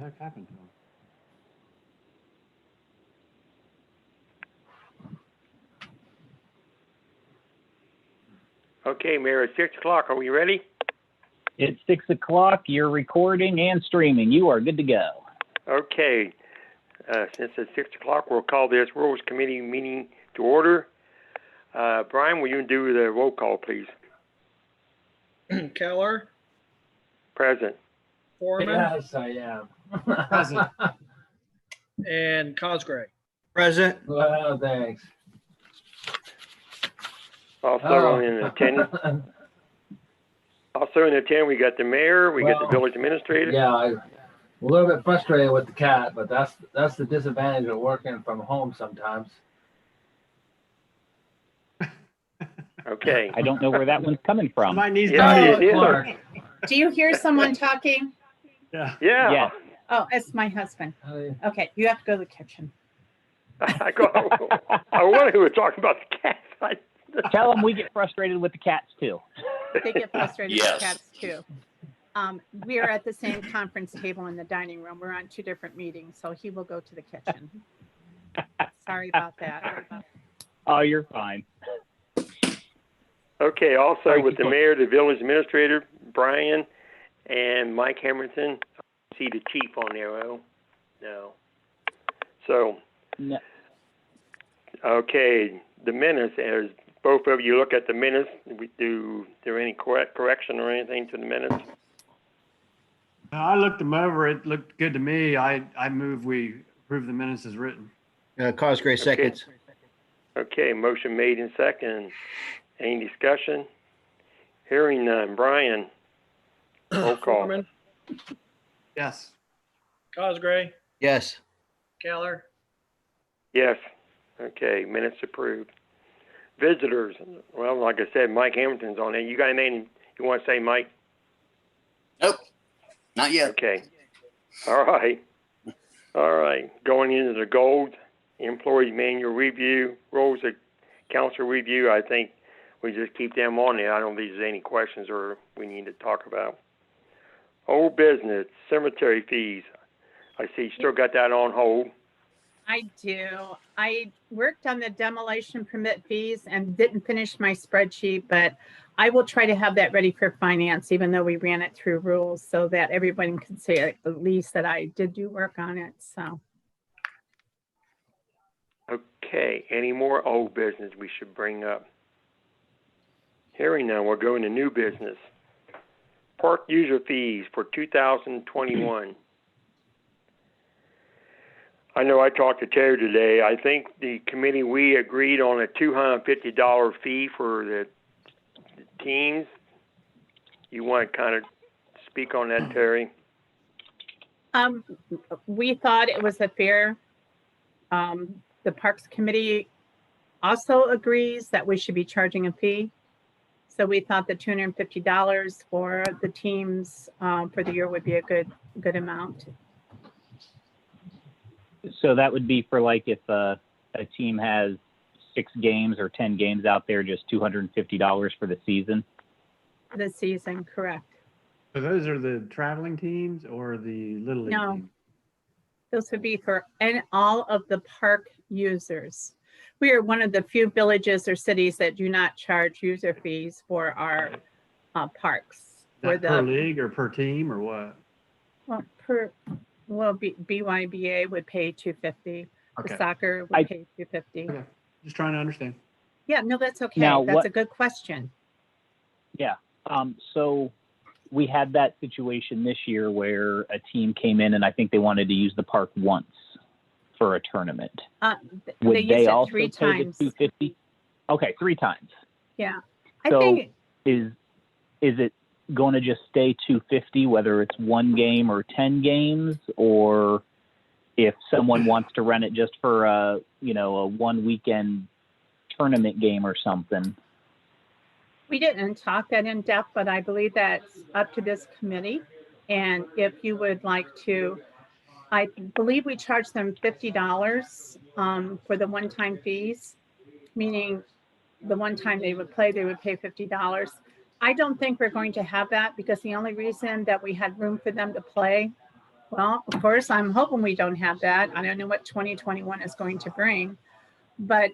heck happened to him? Okay, Mayor, it's 6 o'clock. Are we ready? It's 6 o'clock. You're recording and streaming. You are good to go. Okay. Since it's 6 o'clock, we'll call this Rules Committee meeting to order. Brian, will you do the roll call, please? Keller, Present. Foreman, Yes, I am. Present. and Cosgray. Present. Well, thanks. Also in attendance. Also in attendance, we got the mayor, we got the Well, village administrator. Yeah, I'm a little bit frustrated with the cat, but that's the disadvantage of working from home sometimes. Okay. I don't know where that one's coming from. Somebody needs Yeah, to it is. Clark. Do you hear someone talking? Yeah. Yeah. Yes. Oh, it's my husband. Hey, Okay, you have to go to the kitchen. I wonder who was talking about the cat. Tell them we get frustrated with the cats too. They get frustrated Yes. with cats too. We are at the same conference table in the dining room. We're on 2 different meetings, so he will go to the kitchen. Sorry about that. Oh, you're fine. Okay, also Sorry, with the keep mayor, the village administrator, Brian, and Mike Hamilton. See the chief on there, oh? No. So, No. okay, the minutes, as both of you look at the minutes, is there any correction or anything to the minutes? I looked them over. It looked good to me. I move we approve the minutes as written. Cosgray seconds. Okay, motion made in second. Any discussion? Hearing none. Brian, roll call. Foreman, Yes. Cosgray, Yes. Keller, Yes. Okay, minutes approved. Visitors, well, like I said, Mike Hamilton's on there. You got anything you want to say, Mike? Nope. Not yet. Okay. All right. All right. Going into the goals, employee manual review, roles of council review, I think we just keep them on there. I don't think there's any questions or we need to talk about. Old business, cemetery fees. I see you still got that on hold. I do. I worked on the demolition permit fees and didn't finish my spreadsheet, but I will try to have that ready for finance, even though we ran it through rules, so that everyone can see at least that I did do work on it. So Okay, any more old business we should bring up? Hearing none, we're going to new business. Park user fees for 2021. I know I talked to Terry today. I think the committee, we agreed on a $250 fee for the teams. You want to kind of speak on that, Terry? we thought it was a fair. The Parks Committee also agrees that we should be charging a fee. So we thought the $250 for the teams for the year would be a good amount. So that would be for like if a team has 6 games or 10 games out there, just $250 for the season. This season, correct. So those are the traveling teams or the Little League No. teams? Those would be for all of the park users. We are one of the few villages or cities that do not charge user fees for our parks. Is that per league or per team or what? BYBA would pay $250. The Okay. soccer would pay $250. Okay. Just trying to understand. Yeah, no, that's okay. Now, That's a good question. Yeah. So we had that situation this year where a team came in and I think they wanted to use the park once for a tournament. Would They they used it also 3 pay times. the $250? Okay, 3 times. Yeah, I So think is it going to just stay $250 whether it's 1 game or 10 games, or if someone wants to rent it just for a 1 weekend tournament game or something? we didn't talk that in depth, but I believe that's up to this committee. And if you would like to, I believe we charge them $50 for the one-time fees, meaning the one time they would play, they would pay $50. I don't think we're going to have that because the only reason that we had room for them to play Well, of course, I'm hoping we don't have that. I don't know what 2021 is going to bring, but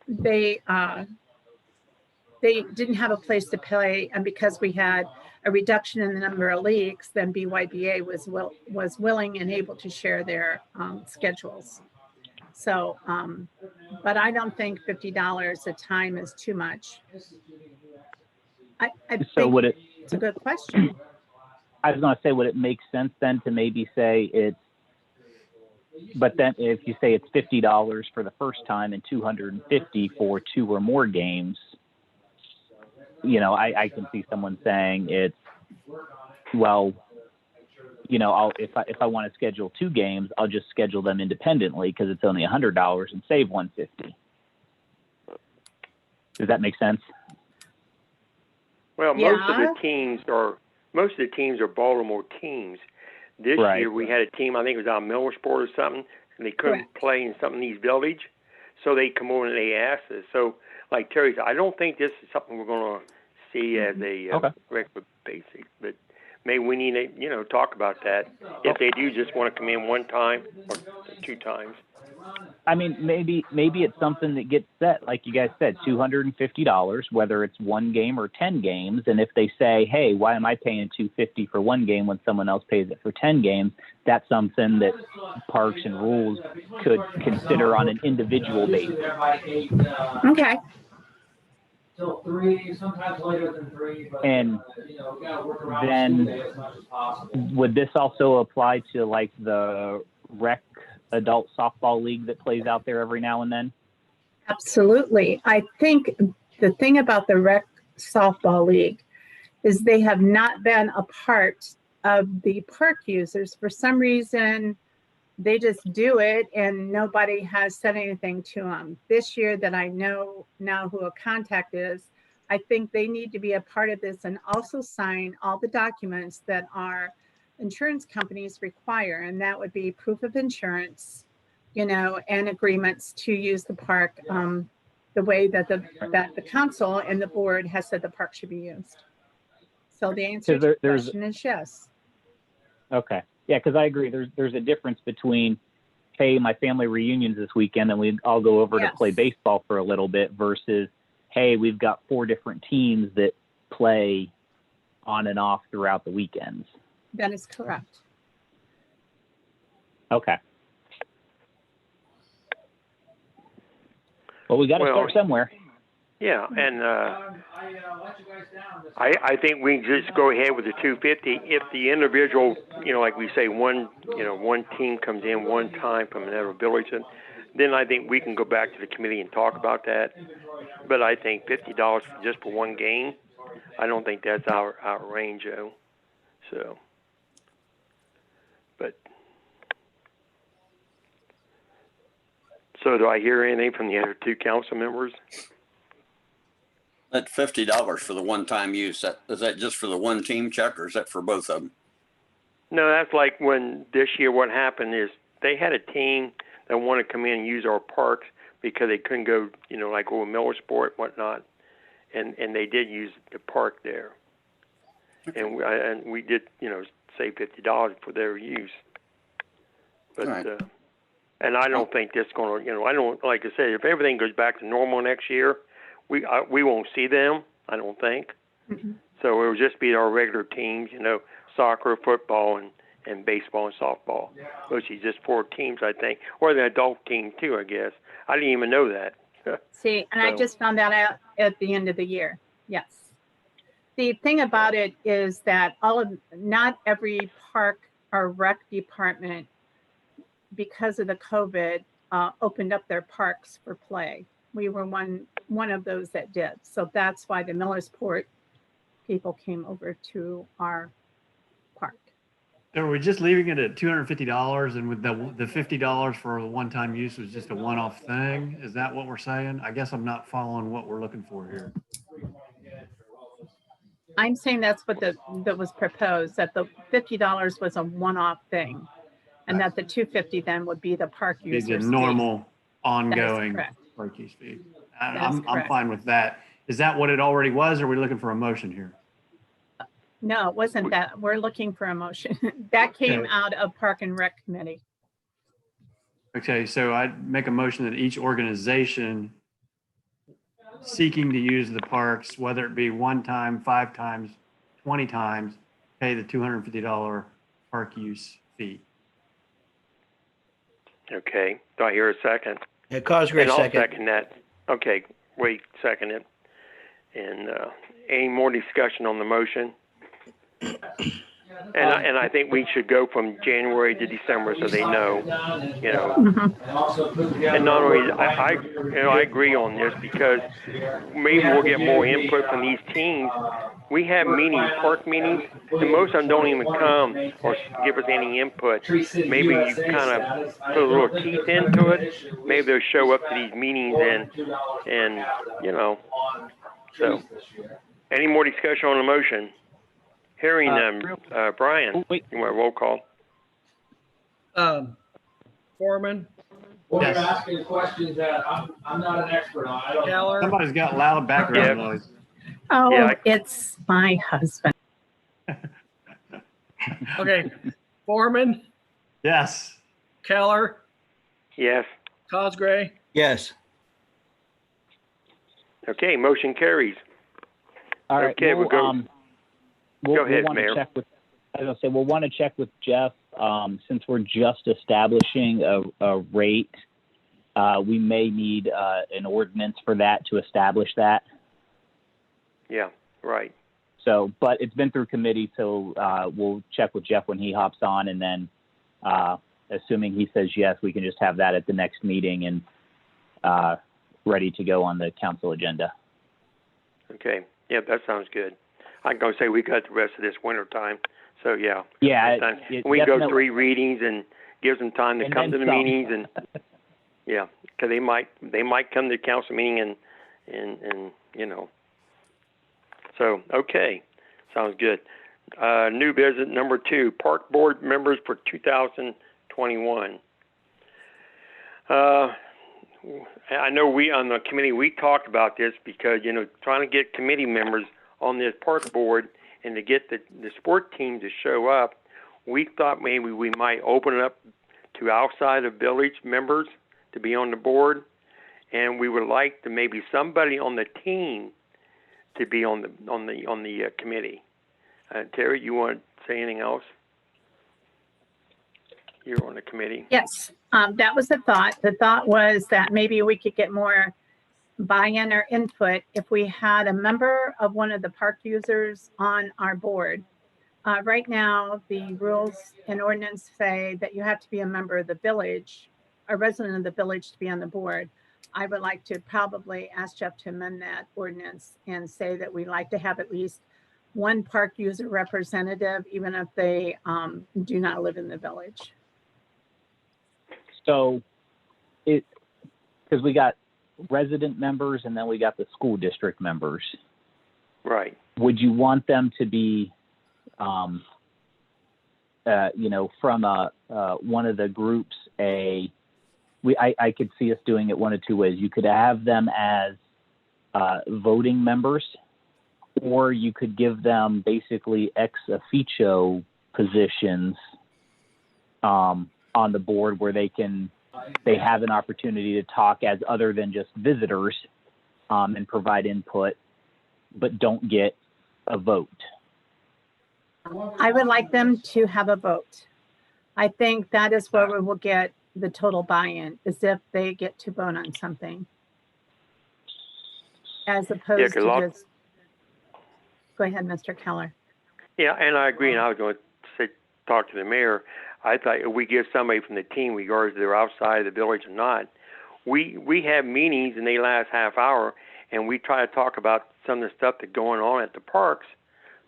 they didn't have a place to play, and because we had a reduction in the number of leagues, then BYBA was willing and able to share their schedules. So, but I don't think $50 a time is too much. I So think would it, it's a good question. I was going to say, would it make sense then to maybe say it's, but then if you say it's $50 for the first time and $250 for 2 or more games, you know, I can see someone saying it's, well, you know, if I want to schedule 2 games, I'll just schedule them independently because it's only $100 and save $150. Does that make sense? Well, most of Yeah. the teams are Baltimore teams. This Right. year we had a team, I think it was out of Millersport or something, and they couldn't Correct. play in some of these Village, so they come over and they asked us. So, like Terry said, I don't think this is something we're going to see as a Okay. regular basis, but maybe we need to, you know, talk about that. If they do just want to come in 1 time or 2 times. I mean, maybe it's something that gets set, like you guys said, $250, whether it's 1 game or 10 games. And if they say, hey, why am I paying $250 for 1 game when someone else pays it for 10 games? That's something that Parks and Rules could consider on an individual basis. Okay. Till 3, sometimes later than 3, but And you know, we gotta work around then- school day as much as possible. Would this also apply to like the rec adult softball league that plays out there every now and then? Absolutely. I think the thing about the rec softball league is they have not been a part of the park users. For some reason, they just do it and nobody has said anything to them. This year that I know now who a contact is, I think they need to be a part of this and also sign all the documents that our insurance companies require. And that would be proof of insurance, you know, and agreements to use the park the way that the council and the board has said the park should be used. So the answer to the there's- question is yes. Okay. Yeah, because I agree. There's a difference between, hey, my family reunion's this weekend and we all go over to Yes. play baseball for a little bit versus, hey, we've got 4 different teams that play on and off throughout the weekends. That is correct. Okay. Well, we got to Well, start somewhere. Yeah, and I let you guys down. I think we can just go ahead with the 250. If the individual, you know, like we say, one team comes in 1 time from another village, then I think we can go back to the committee and talk about that. But I think $50 just for 1 game, I don't think that's our range, Joe. So, but so do I hear anything from the other 2 council members? That $50 for the one-time use, is that just for the 1 team check or is that for both of them? No, that's like when this year what happened is they had a team that wanted to come in and use our parks because they couldn't go, you know, like over Millersport and whatnot, and they did use the park there, and we did, you know, save $50 for their use. But All right. and I don't think that's going to, you know, I don't, like I said, if everything goes back to normal next year, we won't see them, I don't think. Mhm. So it will just be our regular teams, you know, soccer, football, and baseball and softball. Which is just 4 teams, I think, or the adult team too, I guess. I didn't even know that. See, and I So- just found that out at the end of the year. Yes. The thing about it is that not every park or rec department, because of the COVID, opened up their parks for play. We were one of those that did. So that's why the Millersport people came over to our park. Are we just leaving it at $250 and with the $50 for the one-time use was just a one-off thing? Is that what we're saying? I guess I'm not following what we're looking for here. I'm saying that's what that was proposed, that the $50 was a one-off thing. And that the $250 then would be the park Be users. the normal ongoing correct. park use fee. That is I'm correct. fine with that. Is that what it already was? Or are we looking for a motion here? No, it wasn't that. We're looking for a motion. That came Okay. out of Park and Rec Committee. Okay, so I'd make a motion that each organization seeking to use the parks, whether it be 1 time, 5 times, 20 times, pay the $250 park use fee. Okay, do I hear a second? Yeah, Cosgrave And I'll second. second that. Okay, wait, second it. And, any more discussion on the motion? And I think we should go from January to December so they know, you know. Mhm. And not only, I agree on this because maybe we'll get more input from these teams. We have meetings, park meetings, and most of them don't even come or give us any input. Maybe you kind of put a little teeth into it. Maybe they'll show up to these meetings and you know. So, any more discussion on the motion? Hearing Brian, Wait. you want a roll call? Foreman, Well, you're Yes. asking questions that I'm not an expert on. I don't know. Keller, Somebody's got loud background Yeah. noise. Oh, Yeah. it's my husband. okay, Foreman, Yes. Keller, Yes. Cosgray, Yes. Okay, motion carries. All right. Okay, we'll go- Go ahead, want to Mayor. check with, as I say, we'll want to check with Jeff, since we're just establishing a rate. We may need, an ordinance for that to establish that. Yeah, right. So, but it's been through committee, so, we'll check with Jeff when he hops on, and then, assuming he says yes, we can just have that at the next meeting and, ready to go on the council agenda. Okay. Yeah, that sounds good. I'm going to say we got the rest of this winter time. So, yeah. Yeah, Time. it We can go definitely- 3 readings and gives them time to And come to then the some. meetings and, yeah, because they might come to the council meeting and, you know. So, okay. Sounds good. New business number 2, park board members for 2021. I know we on the committee, we talked about this because, you know, trying to get committee members on this park board and to get the sport team to show up, we thought maybe we might open it up to outside of village members to be on the board. And we would like to maybe somebody on the team to be on the committee. Terry, you want to say anything else? You're on the committee. Yes, that was the thought. The thought was that maybe we could get more buy-in or input if we had a member of one of the park users on our board. Right now, the rules and ordinance say that you have to be a member of the village, a resident of the village to be on the board. I would like to probably ask Jeff to amend that ordinance and say that we'd like to have at least one park user representative, even if they do not live in the village. So because we got resident members and then we got the school district members. Right. Would you want them to be, you know, from one of the groups, I could see us doing it one of two ways. You could have them as voting members, or you could give them basically ex officio positions on the board where they have an opportunity to talk as other than just visitors and provide input, but don't get a vote. I would like them to have a vote. I think that is where we will get the total buy-in, is if they get to vote on something. As opposed 'cause a to lot- just, go ahead, Mr. Keller. Yeah, and I agree, and I was going to say, talk to the mayor. I thought if we give somebody from the team, regardless if they're outside of the village or not, we have meetings and they last half hour, and we try to talk about some of the stuff that's going on at the parks,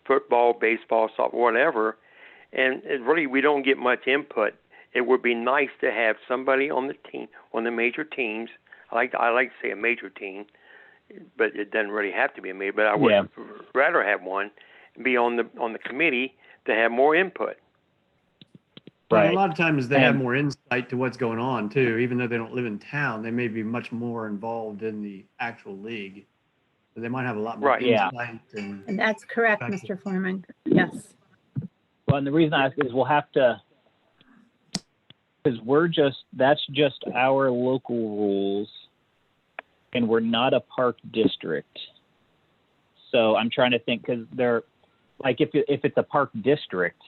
football, baseball, softball, whatever, and it really we don't get much input. It would be nice to have somebody on the team, on the major teams. I like to say a major team, but it doesn't really have to be a major. But I would rather have one be on the committee to have more input. But Right. a lot of times they have And- more insight to what's going on too. Even though they don't live in town, they may be much more involved in the actual league. They might have a lot more Right. Yeah. insight and And that's correct, Thank you. Mr. Foreman. Yes. Well, and the reason I ask is we'll have to, because that's just our local rules, and we're not a park district. So I'm trying to think, because like if it's a park district,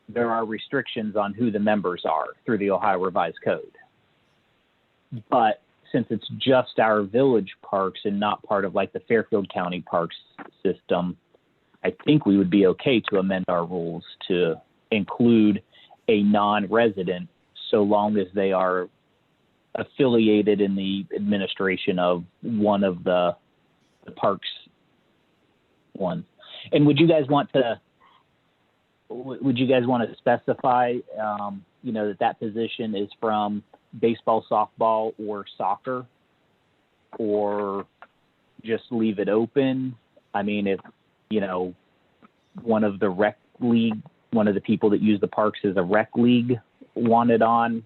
there are restrictions on who the members are through the Ohio Revised Code. But since it's just our village parks and not part of like the Fairfield County Parks system, I think we would be okay to amend our rules to include a non-resident so long as they are affiliated in the administration of one of the parks ones. And would you guys want to specify, that position is from baseball, softball, or soccer, or just leave it open? I mean, if, one of the rec league, one of the people that use the parks is a rec league wanted on,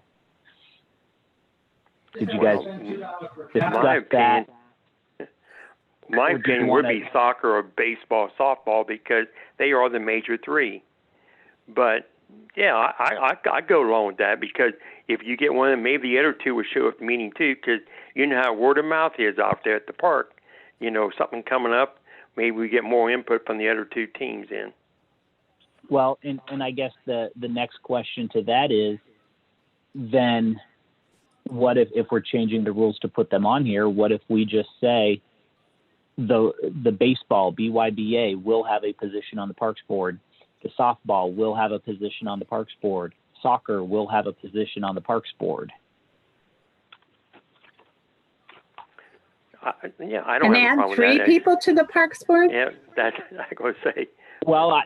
did you guys discuss that? My Or do you opinion would wanna- be soccer or baseball, softball, because they are the major three. But yeah, I go along with that, because if you get one, maybe the other two will show up at the meeting too, because you know how word of mouth is out there at the park. Something coming up, maybe we get more input from the other two teams in. Well, and I guess the next question to that is, then what if we're changing the rules to put them on here? What if we just say the baseball, BYBA, will have a position on the Parks Board. The softball will have a position on the Parks Board. Soccer will have a position on the Parks Board. I don't And have a problem add with 3 that. people to the Parks Board? Yeah, that's I'm going to say. Well, How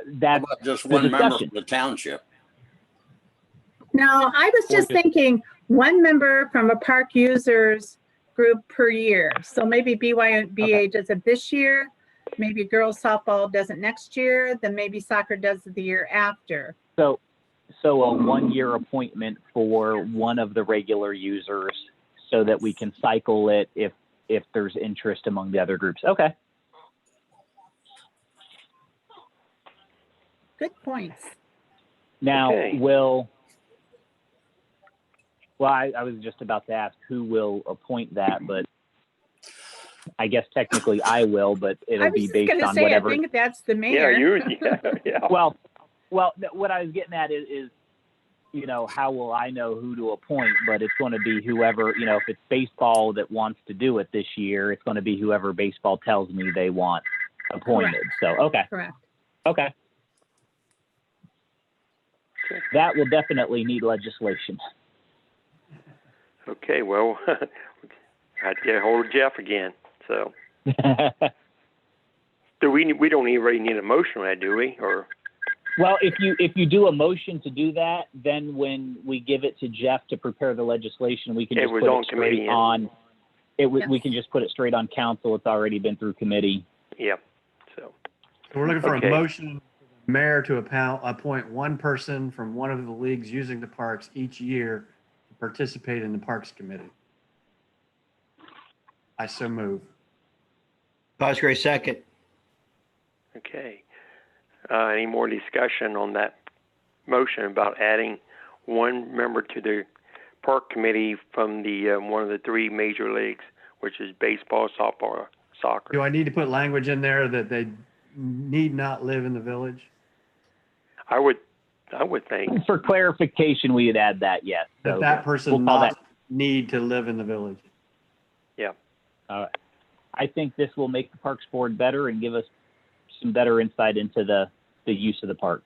that's about just the one member discussion. from the township? No, I was just Or just- thinking one member from a park users group per year. So maybe BYBA does it this year, maybe girls softball does it next year, then maybe soccer does it the year after. so a 1-year appointment for one of the regular users, so that we can cycle it if there's interest among the other groups. Okay. Good points. Now, Okay. I was just about to ask who will appoint that, but I guess technically I will, but I it'll was be just based gonna on say, whatever. I think that's the Yeah, mayor. yeah. Well, what I was getting at is, how will I know who to appoint? But it's going to be whoever, if it's baseball that wants to do it this year, it's going to be whoever baseball tells me they want appointed. So, okay. Correct. Okay. That will definitely need legislation. Okay, well, I'd get a hold of Jeff again. So, we don't even really need a motion on that, do we? Or Well, if you do a motion to do that, then when we give it to Jeff to prepare the legislation, we can It just was put on it straight committee, yeah. on. We Yes. can just put it straight on council. It's already been through committee. yeah. So So we're looking for Okay. a motion for the mayor to appoint one person from one of the leagues using the parks each year to participate in the Parks Committee. I so move. Cosgray, second. okay. Any more discussion on that motion about adding one member to the park committee from the one of the 3 major leagues, which is baseball, softball, or soccer? Do I need to put language in there that they need not live in the village? I would think. For clarification, we would add that, yes. That So that person we'll call not need to live in the village? I think this will make the Parks Board better and give us some better insight into the use of the park.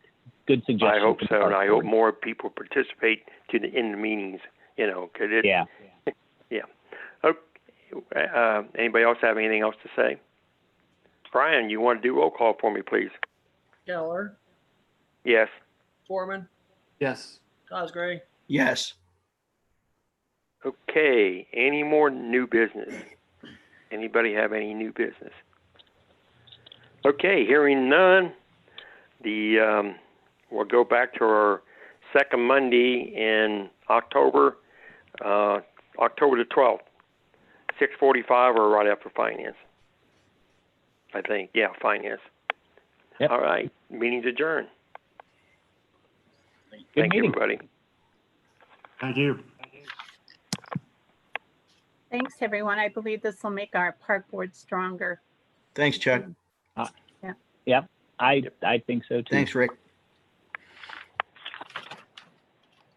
Good suggestion. I hope from the so, and Parks I hope Board. more people participate in the meetings. Because it. Yeah. Okay. Anybody else have anything else to say? Brian, you want to do roll call for me, please? Keller, Yes. Foreman, Yes. Cosgray. Yes. Okay. Any more new business? Anybody have any new business? Okay. Hearing none, we'll go back to our second Monday in October, October the 12th. 6:45 or right after finance. I think, yeah, finance. Yep. All right, meeting's adjourned. Good Thank you, meeting. everybody. Thank you. Thanks, everyone. I believe this will make our park board stronger. Thanks, Chuck. I think so too. Thanks, Rick.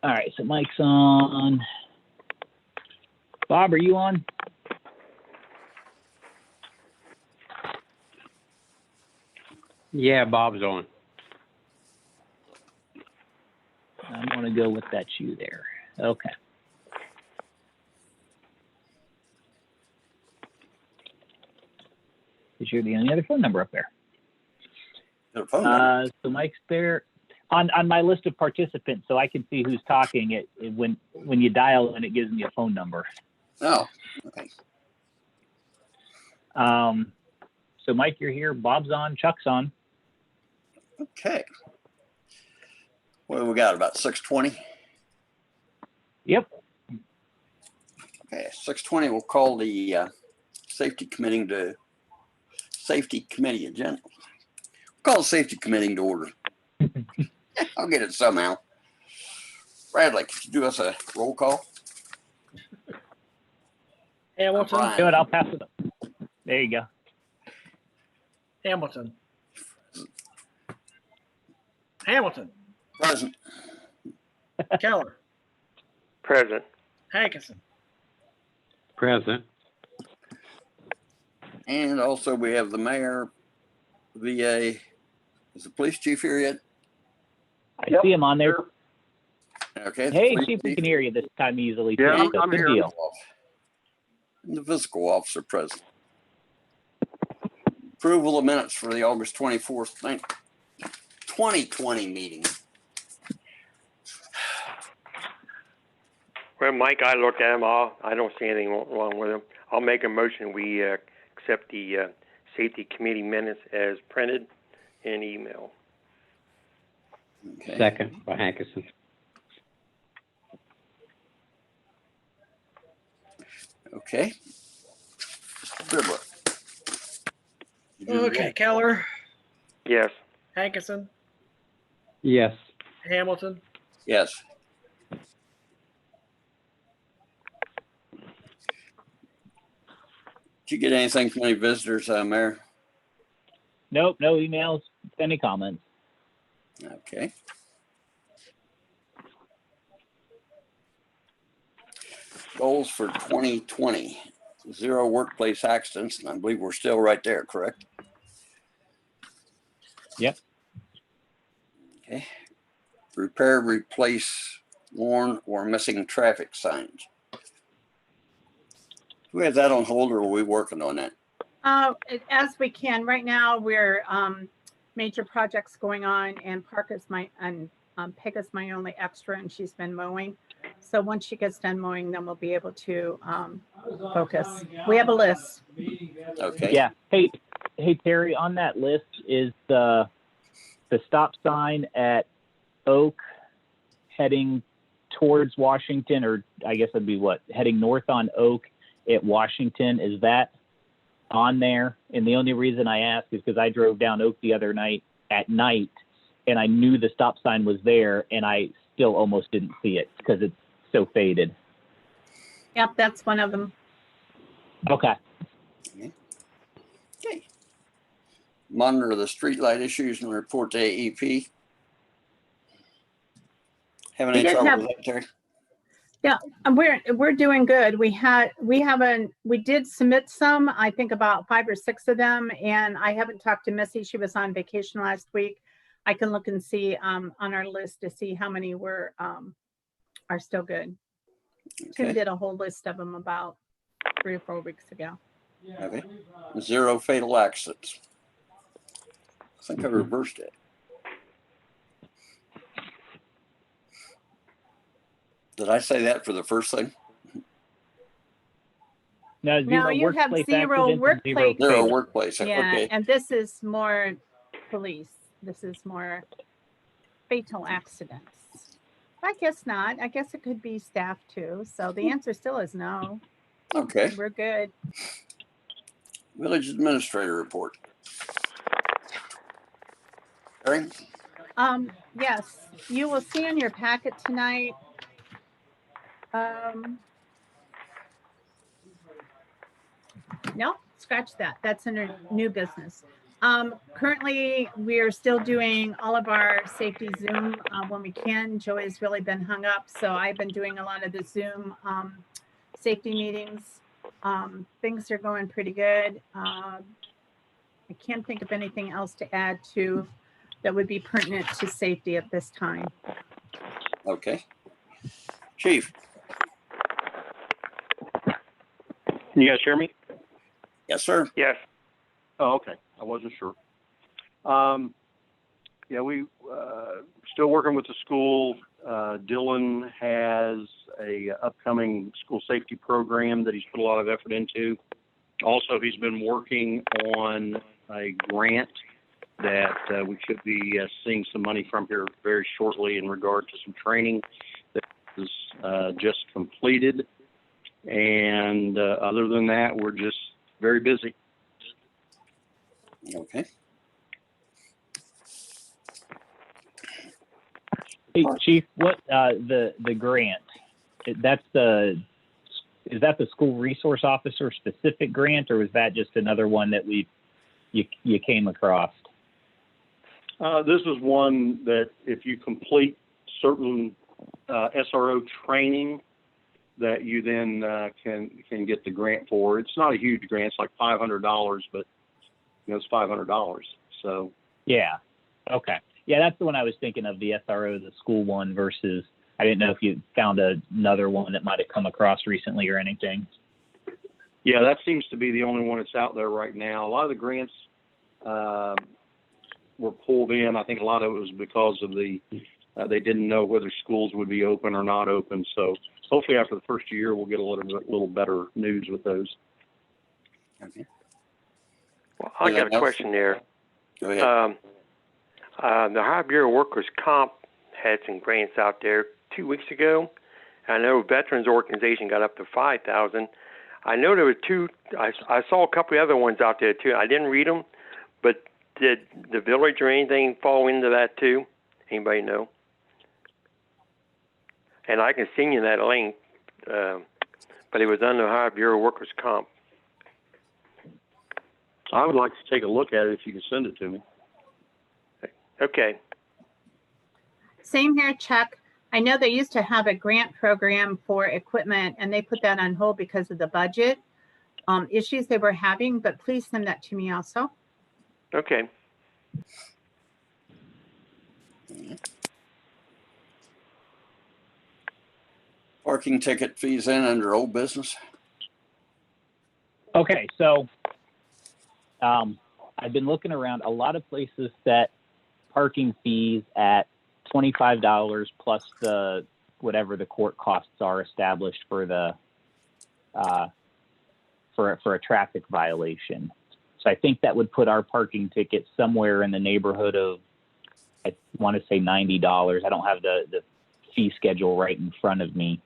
All right, so Mike's on. Bob, are you on? Yeah, Bob's on. I'm going to go with that you there. Okay. Because you're the only other phone number up there. Their phone number. So Mike's there on my list of participants, so I can see who's talking. When you dial in, it gives me a phone number. Oh, okay. So Mike, you're here. Bob's on. Chuck's on. Okay. What do we got? About 6:20? Yep. Okay, 6:20, we'll call the safety committee agenda. We'll call the safety committee to order. I'll get it somehow. Bradley, could you do us a roll call? Hamilton, Brian. Do it. I'll pass it up. There you go. Hamilton. Hamilton, Present. Keller, Present. Hankinson, Present. And also we have the mayor, VA. Is the police chief here yet? I see him on there. Okay. the Hey, police Chief, we chief can hear you this time easily. Yeah, too, so I'm good here. deal. And the physical officer present. Approval of minutes for the August 24th, 2020 meeting. Well, Mike, I looked at them all. I don't see anything wrong with them. I'll make a motion. We accept the safety committee minutes as printed and email. Okay. Second by Hankerson. Okay. Bibber. You do the okay, roll. Keller, Yes. Hankinson, Yes. Hamilton, Yes. Did you get anything from any visitors, Mayor? Nope, no emails. Any comments? Okay. Goals for 2020, 0 workplace accidents, and I believe we're still right there, correct? Yep. Okay. Repair, replace worn or missing traffic signs. Do we have that on hold or are we working on that? As we can. Right now, we're major projects going on, and Peg is my only extra, and she's been mowing. So once she gets done mowing, then we'll be able to focus. We have a list. Okay. Yeah. Hey, Terry, on that list is the stop sign at Oak heading towards Washington, or I guess it'd be what, heading north on Oak at Washington. Is that on there? And the only reason I ask is because I drove down Oak the other night at night and I knew the stop sign was there and I still almost didn't see it because it's so faded. Yep, that's one of them. Okay. Okay. Monitor the streetlight issues and report to AEP. Having any We did trouble have- with that, Terry? We're doing good. We did submit some, I think about 5 or 6 of them, and I haven't talked to Missy. She was on vacation last week. I can look and see on our list to see how many are still good. Tim Okay. did a whole list of them about 3 or 4 weeks ago. Okay. 0 fatal accidents. I think I reversed it. Did I say that for the first thing? No, No, you have workplace 0 accidents and workplace. 0 fatal. workplace. Yeah, Okay. and this is more police. This is more fatal accidents. I guess not. I guess it could be staff too. So the answer still is no. Okay. We're good. Village administrator report. Terry? Yes, you will see in your packet tonight. No, scratch that. That's under new business. Currently, we are still doing all of our safety Zoom when we can. Joey's really been hung up, so I've been doing a lot of the Zoom safety meetings. Things are going pretty good. I can't think of anything else to add to that would be pertinent to safety at this time. Okay. Chief? Can you guys hear me? Yes, sir. Yes. Oh, okay. I wasn't sure. Yeah, we still working with the school. Dylan has a upcoming school safety program that he's put a lot of effort into. Also, he's been working on a grant that we should be seeing some money from here very shortly in regard to some training that was just completed. And other than that, we're just very busy. Okay. Hey, Chief, what the grant? Is that the school resource officer specific grant, or was that just another one that you came across? This is one that if you complete certain SRO training, that you then can get the grant for. It's not a huge grant; it's like $500, but it's $500. So Yeah. Okay. Yeah, that's the one I was thinking of, the SRO, the school one, versus I didn't know if you found another one that might have come across recently or anything. yeah, that seems to be the only one that's out there right now. A lot of the grants were pulled in. I think a lot of it was because of they didn't know whether schools would be open or not open. So hopefully after the first year, we'll get a little better news with those. Okay. Well, I got a question there. Go ahead. The Ohio Bureau of Workers' Comp had some grants out there 2 weeks ago. I know Veterans Organization got up to $5,000. I know there were two. I saw a couple of other ones out there too. I didn't read them, but did the village or anything fall into that too? Anybody know? And I can send you that link, but it was under Ohio Bureau of Workers' Comp. I would like to take a look at it if you can send it to me. Okay. Same here, Chuck. I know they used to have a grant program for equipment, and they put that on hold because of the budget issues they were having, but please send that to me also. Okay. Parking ticket fees in under old business. Okay, so I've been looking around. A lot of places set parking fees at $25 plus the whatever the court costs are established for the for a traffic violation. So I think that would put our parking ticket somewhere in the neighborhood of, I want to say $90. I don't have the fee schedule right in front of me,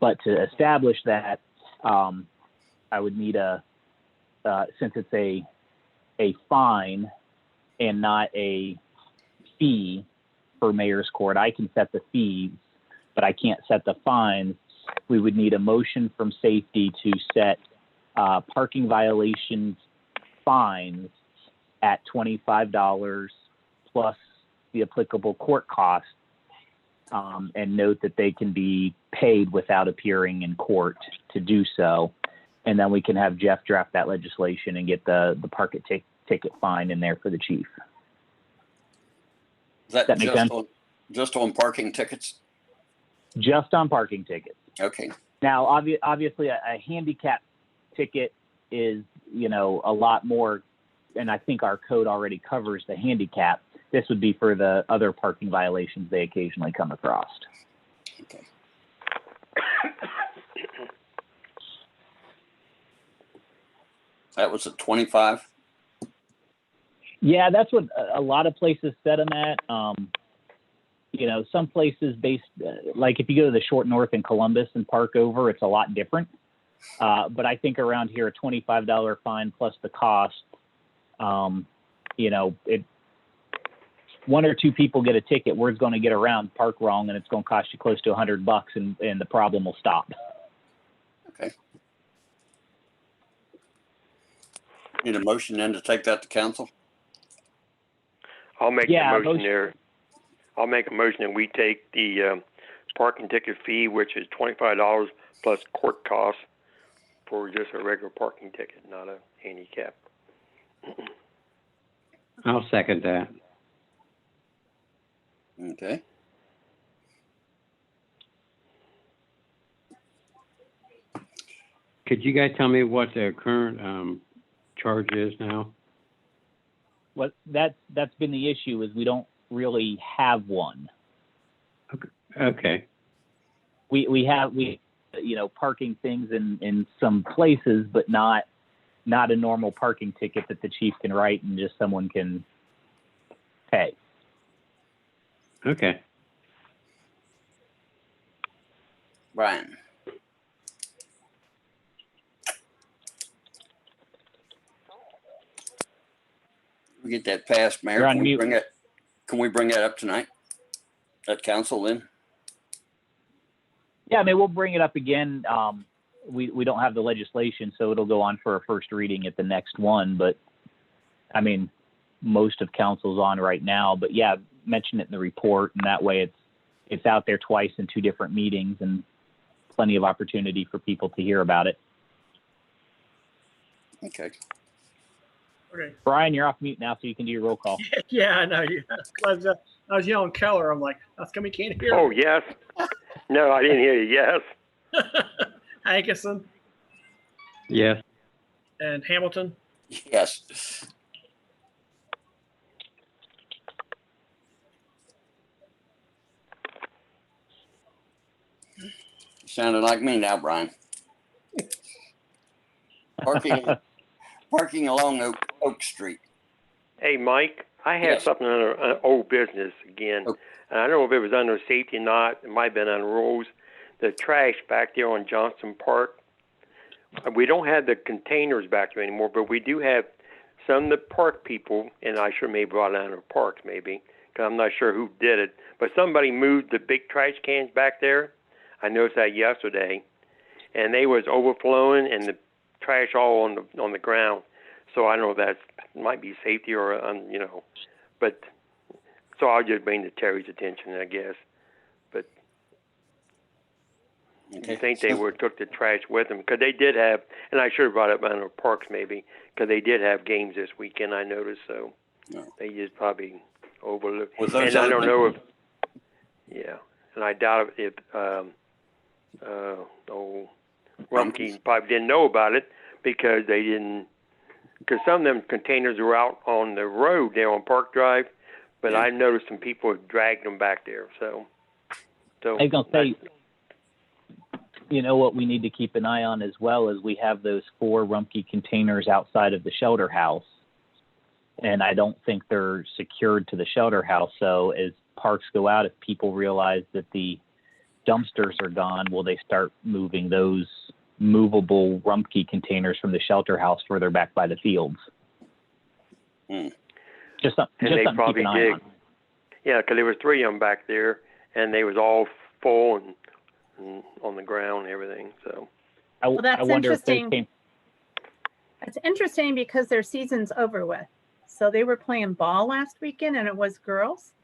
but to establish that, I would need since it's a fine and not a fee for mayor's court, I can set the fees, but I can't set the fines. We would need a motion from safety to set parking violations fines at $25 plus the applicable court costs, and note that they can be paid without appearing in court to do so. And then we can have Jeff draft that legislation and get the parking ticket fine in there for the chief. Is that That make sense? Just on parking tickets? Just on parking tickets. Okay. Now, obviously, a handicap ticket is, a lot more, and I think our code already covers the handicap. This would be for the other parking violations they occasionally come across. Okay. That was at 25. Yeah, that's what a lot of places set them at. Some places based, like if you go to the Short North in Columbus and park over, it's a lot different. But I think around here, a $25 fine plus the cost, you know, one or two people get a ticket, word's going to get around, park wrong, and it's going to cost you close to $100, and the problem will stop. Okay. Need a motion then to take that to council? I'll make Yeah, the motion motion. there. I'll make a motion that we take the parking ticket fee, which is $25 plus court costs for just a regular parking ticket, not a handicap. I'll second that. Okay. Could you guys tell me what the current charge is now? What that's been the issue, is we don't really have one. Okay. We have you know, parking things in some places, but not a normal parking ticket that the chief can write and just someone can pay. Okay. Brian. We get that passed, Mayor. You're on Can we mute. bring it? Can we bring that up tonight at council then? Yeah, I mean, we'll bring it up again. We don't have the legislation, so it'll go on for a first reading at the next one. But I mean, most of council's on right now. But yeah, mention it in the report, and that way it's out there twice in two different meetings, and plenty of opportunity for people to hear about it. Okay. Okay. Brian, you're off mute now, so you can do your roll call. Yeah, I know. I was yelling Keller. I'm like, that's come. He can't hear. Oh, me. yes. No, I didn't hear you. Yes. Hankerson Yes. and Hamilton. Yes. Sounded like me now, Brian. Parking along Oak Street. Hey, Mike, I have Yes. something under old business again. Okay. And I don't know if it was under safety or not. It might have been under rules. The trash back there on Johnston Park. We don't have the containers back there anymore, but we do have some of the park people, and I sure may have brought it under parks maybe, because I'm not sure who did it. But somebody moved the big trash cans back there. I noticed that yesterday. And they was overflowing and the trash all on the ground. So I don't know if that might be safety or, you know, but so I'll just bring to Terry's attention, I guess. But Okay. you think they would took the trash with them? Because they did have, and I should have brought it up under parks maybe, because they did have games this weekend, I noticed. So No. they just probably overlooked. With those And I other don't know if, yeah, and I doubt if Rumpke probably didn't know about it because they didn't, because some of them containers were out on the road there on Park Drive, but Yeah. I noticed some people had dragged them back there. So I was gonna say, you know what we need to keep an eye on as well is we have those 4 Rumpke containers outside of the shelter house, and I don't think they're secured to the shelter house. So as parks go out, if people realize that the dumpsters are gone, will they start moving those movable Rumpke containers from the shelter house further back by the fields? Just something And to they keep probably an eye did. on. Yeah, because there was 3 of them back there, and they was all full and on the ground and everything. So Well, that's I wonder if those interesting. came. It's interesting because their season's over with. So they were playing ball last weekend and it was girls.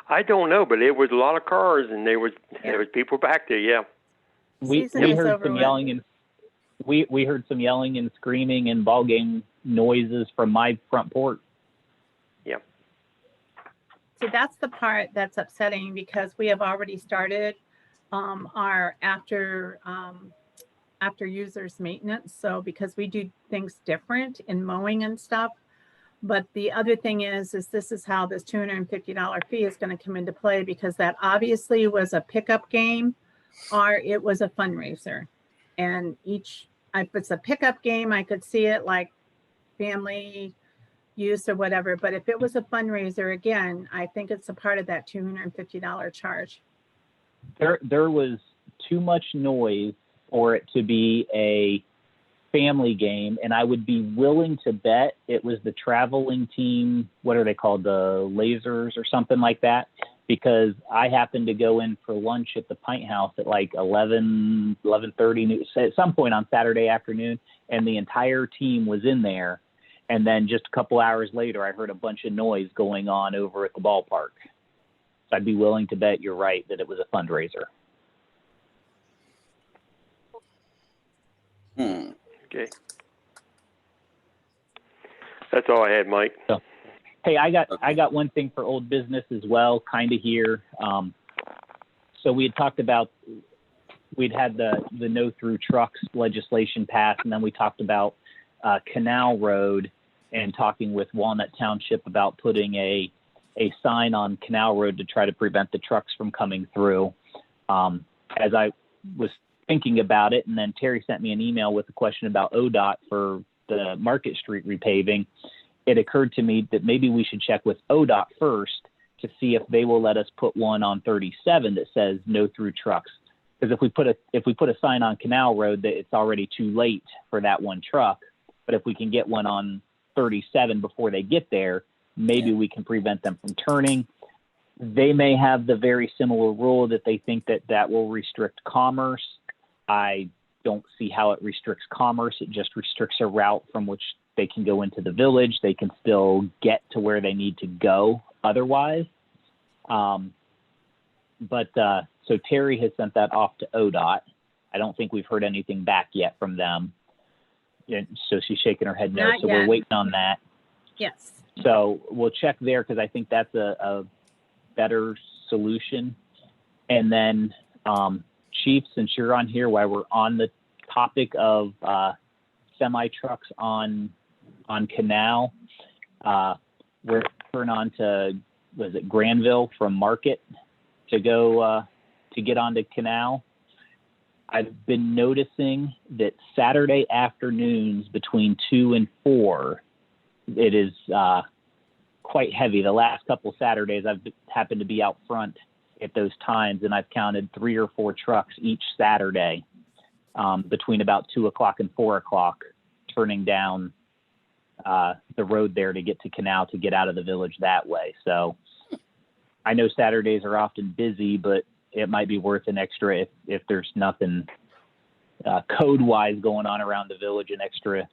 I don't know, but it was a lot of cars, and there was people back there. Yeah. We Season is heard over some with. yelling and we heard some yelling and screaming and ball game noises from my front porch. Yeah. See, that's the part that's upsetting because we have already started our after users maintenance. So because we do things different in mowing and stuff. But the other thing is this is how this $250 fee is going to come into play, because that obviously was a pickup game or it was a fundraiser. And if it's a pickup game, I could see it like family use or whatever. But if it was a fundraiser, again, I think it's a part of that $250 charge. There was too much noise for it to be a family game, and I would be willing to bet it was the traveling team. What are they called? The Lasers or something like that, because I happened to go in for lunch at the Pint House at like 11:30 at some point on Saturday afternoon, and the entire team was in there. And then just a couple hours later, I heard a bunch of noise going on over at the ballpark. So I'd be willing to bet you're right that it was a fundraiser. Okay. That's all I had, Mike. So, hey, I got one thing for old business as well, kind of here. So we had talked about, we'd had the no through trucks legislation passed, and then we talked about Canal Road and talking with Walnut Township about putting a sign on Canal Road to try to prevent the trucks from coming through. As I was thinking about it, and then Terry sent me an email with a question about ODOT for the Market Street repaving, it occurred to me that maybe we should check with ODOT first to see if they will let us put one on 37 that says no through trucks. Because if we put a sign on Canal Road, that it's already too late for that one truck. But if we can get one on 37 before they get there, maybe we can prevent them from turning. They may have the very similar rule that they think that will restrict commerce. I don't see how it restricts commerce. It just restricts a route from which they can go into the village. They can still get to where they need to go otherwise. So Terry has sent that off to ODOT. I don't think we've heard anything back yet from them. And so she's shaking her head no. Not So yet. we're waiting on that. Yes. So we'll check there because I think that's a better solution. And then, Chief, since you're on here, while we're on the topic of semi trucks on Canal, we're turning on to, was it Granville from Market to go to get onto Canal. I've been noticing that Saturday afternoons between 2 and 4, it is quite heavy. The last couple Saturdays, I've happened to be out front at those times, and I've counted 3 or 4 trucks each Saturday between about 2 o'clock and 4 o'clock, turning down the road there to get to Canal to get out of the village that way. So I know Saturdays are often busy, but it might be worth an extra if there's nothing code-wise going on around the village, an extra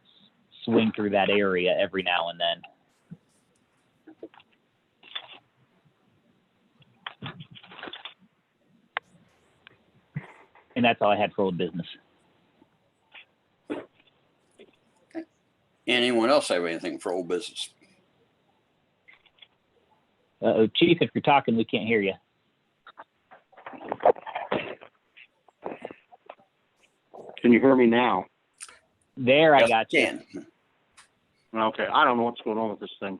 swing through that area every now and then. And that's all I had for old business. Anyone else have anything for old business? Chief, if you're talking, we can't hear you. Can you hear me now? There, Yes, I got you. can. Okay, I don't know what's going on with this thing.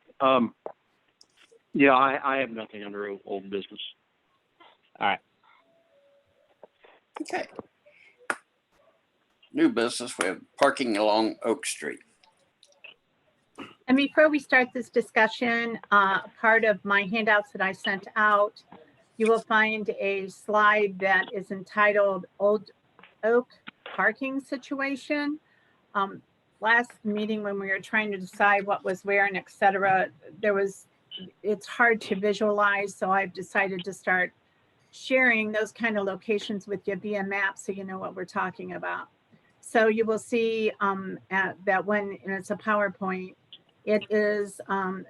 Yeah, I have nothing under old business. All right. Okay. New business, we have parking along Oak Street. And before we start this discussion, part of my handouts that I sent out, you will find a slide that is entitled Old Oak Parking Situation. Last meeting when we were trying to decide what was where and et cetera, it's hard to visualize. So I've decided to start sharing those kind of locations with you via map so you know what we're talking about. So you will see that when, and it's a PowerPoint, it is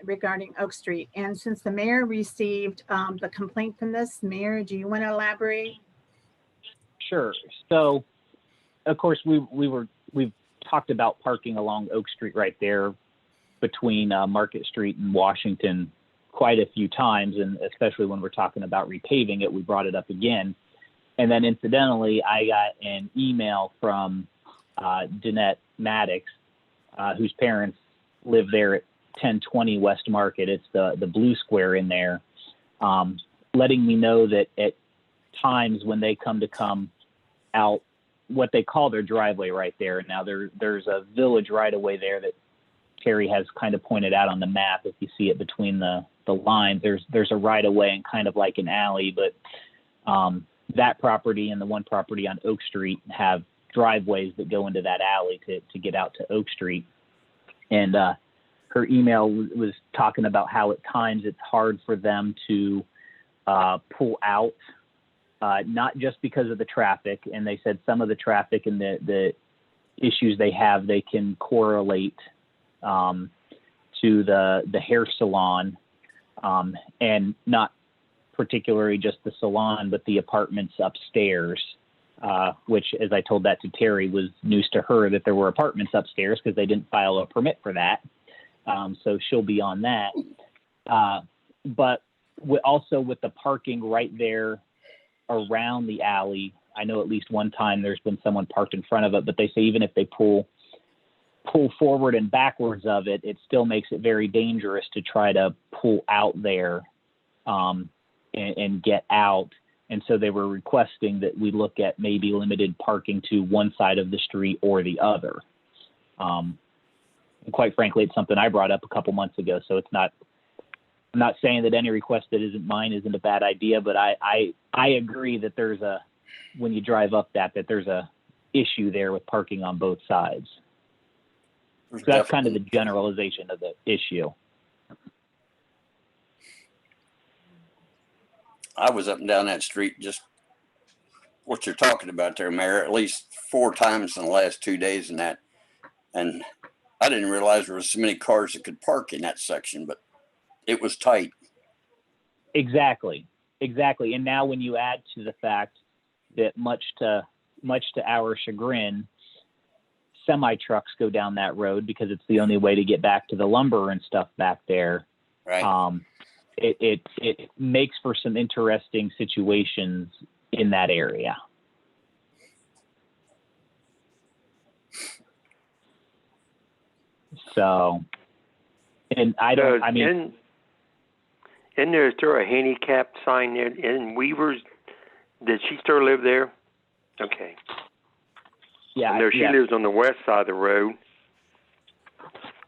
regarding Oak Street. And since the mayor received the complaint from this, Mayor, do you want to elaborate? Sure. So, of course, we've talked about parking along Oak Street right there between Market Street and Washington quite a few times, and especially when we're talking about repaving it, we brought it up again. And then incidentally, I got an email from Danette Maddox, whose parents live there at 1020 West Market. It's the blue square in there, letting me know that at times when they come out, what they call their driveway right there. Now there's a village right away there that Terry has kind of pointed out on the map. If you see it between the lines, there's a right of way and kind of like an alley, but that property and the one property on Oak Street have driveways that go into that alley to get out to Oak Street. And her email was talking about how at times it's hard for them to pull out, not just because of the traffic. And they said some of the traffic and the issues they have, they can correlate to the hair salon, and not particularly just the salon, but the apartments upstairs, which, as I told that to Terry, was news to her that there were apartments upstairs because they didn't file a permit for that. So she'll be on that. But also with the parking right there around the alley, I know at least one time there's been someone parked in front of it, but they say even if they pull forward and backwards of it, it still makes it very dangerous to try to pull out there and get out. And so they were requesting that we look at maybe limited parking to one side of the street or the other. And quite frankly, it's something I brought up a couple months ago. So I'm not saying that any request that isn't mine isn't a bad idea, but I agree that when you drive up that there's a issue there with parking on both sides. So that's kind of the generalization of the issue. I was up and down that street, just what you're talking about there, Mayor, at least 4 times in the last 2 days and that. And I didn't realize there was so many cars that could park in that section, but it was tight. Exactly. And now when you add to the fact that much to our chagrin, semi trucks go down that road because it's the only way to get back to the lumber and stuff back there. Right. It makes for some interesting situations in that area. So, and isn't there a handicap sign in Weavers? Did she still live there? Okay. Yeah. I know she lives on the west side of the road.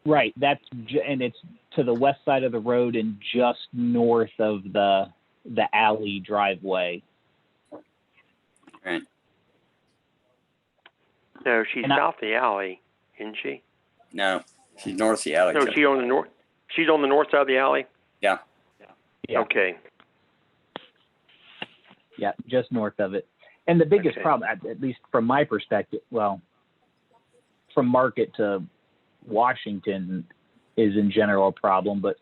Right. And it's to the west side of the road and just north of the alley driveway. Right. No, she's south of the alley, isn't she? No, she's north of the alley. No, she's on the north. She's on the north side of the alley. Yeah. Okay. Yeah, just north of it. And the biggest problem, at least from my perspective, well, from Market to Washington is in general a problem, but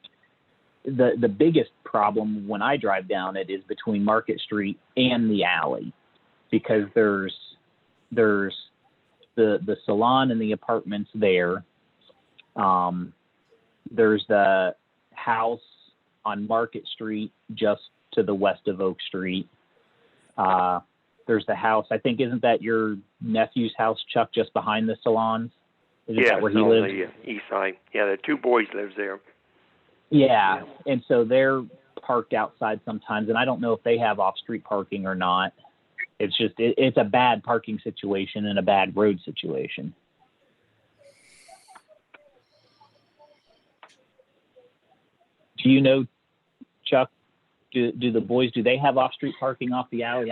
the biggest problem when I drive down it is between Market Street and the alley, because there's the salon and the apartments there. There's the house on Market Street just to the west of Oak Street. There's the house, I think, isn't that your nephew's house, Chuck, just behind the salons? Isn't that where he lives? Yeah, east side. Yeah, the 2 boys lives there. Yeah, and so they're parked outside sometimes, and I don't know if they have off-street parking or not. It's just, it's a bad parking situation and a bad road situation. Do you know, Chuck, do the boys, do they have off-street parking off the alley?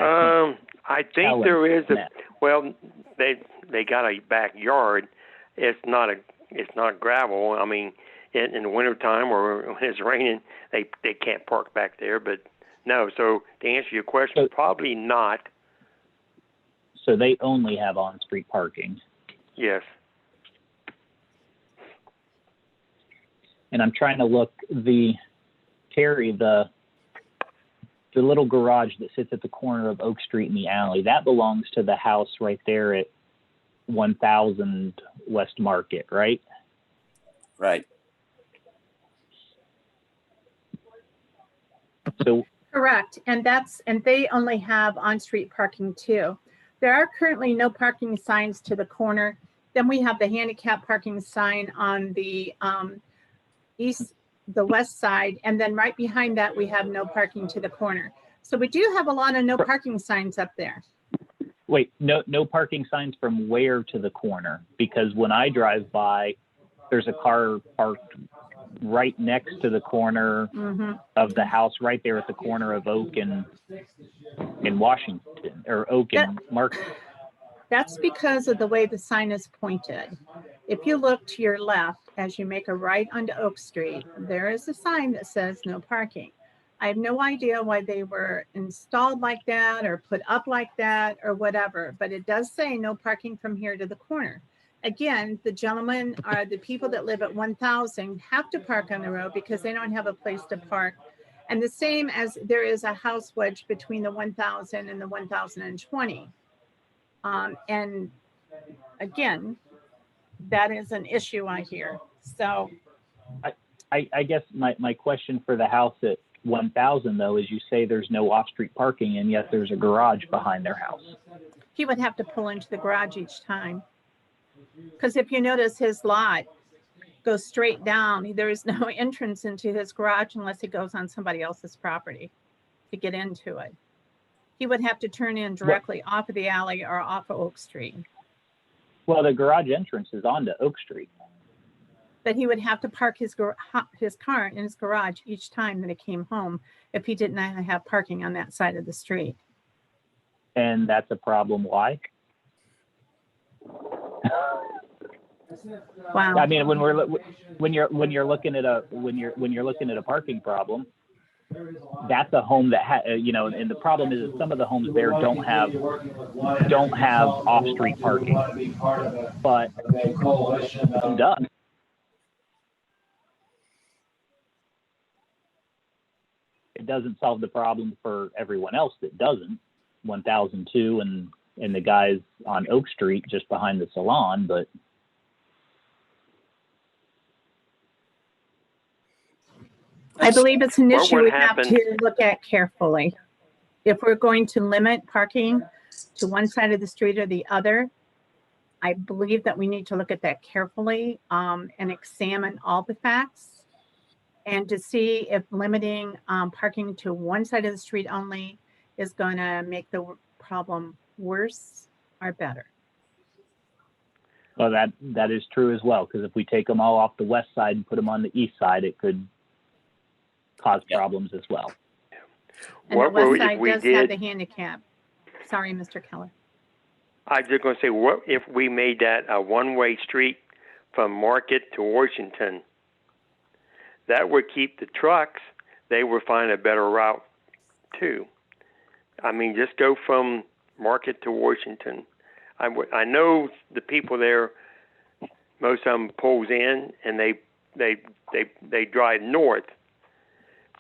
I think there is well, they got a backyard. It's not gravel. I mean, in the wintertime or when it's raining, they can't park back there. But no, so to answer your question, probably not. So they only have on-street parking. Yes. And I'm trying to look Terry, the little garage that sits at the corner of Oak Street and the alley, that belongs to the house right there at 1000 West Market, right? Right. So correct. And they only have on-street parking too. There are currently no parking signs to the corner. Then we have the handicap parking sign on the the west side, and then right behind that we have no parking to the corner. So we do have a lot of no parking signs up there. Wait, no parking signs from where to the corner? Because when I drive by, there's a car parked right next to the corner of the house, right there at the corner of Oak and Washington, or Oak and Market. That's because of the way the sign is pointed. If you look to your left as you make a right onto Oak Street, there is a sign that says no parking. I have no idea why they were installed like that or put up like that or whatever, but it does say no parking from here to the corner. Again, the gentlemen are the people that live at 1000 have to park on the road because they don't have a place to park. And the same as there is a house wedge between the 1000 and the 1020. And again, that is an issue I hear. So I guess my question for the house at 1000 though is you say there's no off-street parking and yet there's a garage behind their house. he would have to pull into the garage each time. Because if you notice, his lot goes straight down. There is no entrance into his garage unless he goes on somebody else's property to get into it. He would have to turn in directly off of the alley or off of Oak Street. Well, the garage entrance is onto Oak Street. But he would have to park his car in his garage each time that he came home if he did not have parking on that side of the street. And that's a problem. Why? Wow. I mean, when you're looking at a parking problem, that's a home that and the problem is that some of the homes there don't have off-street parking, but some does. It doesn't solve the problem for everyone else that doesn't. 1002 and the guys on Oak Street just behind the salon, but I believe it's an issue would we have happen- to look at carefully. If we're going to limit parking to one side of the street or the other, I believe that we need to look at that carefully and examine all the facts and to see if limiting parking to one side of the street only is going to make the problem worse or better. well, that is true as well, because if we take them all off the west side and put them on the east side, it could cause problems as well. And What the west would- if side we does have did- the handicap. Sorry, Mr. Keller. I was just going to say, what if we made that a one-way street from Market to Washington? That would keep the trucks. They would find a better route too. I mean, just go from Market to Washington. I know the people there. Most of them pulls in and they drive north.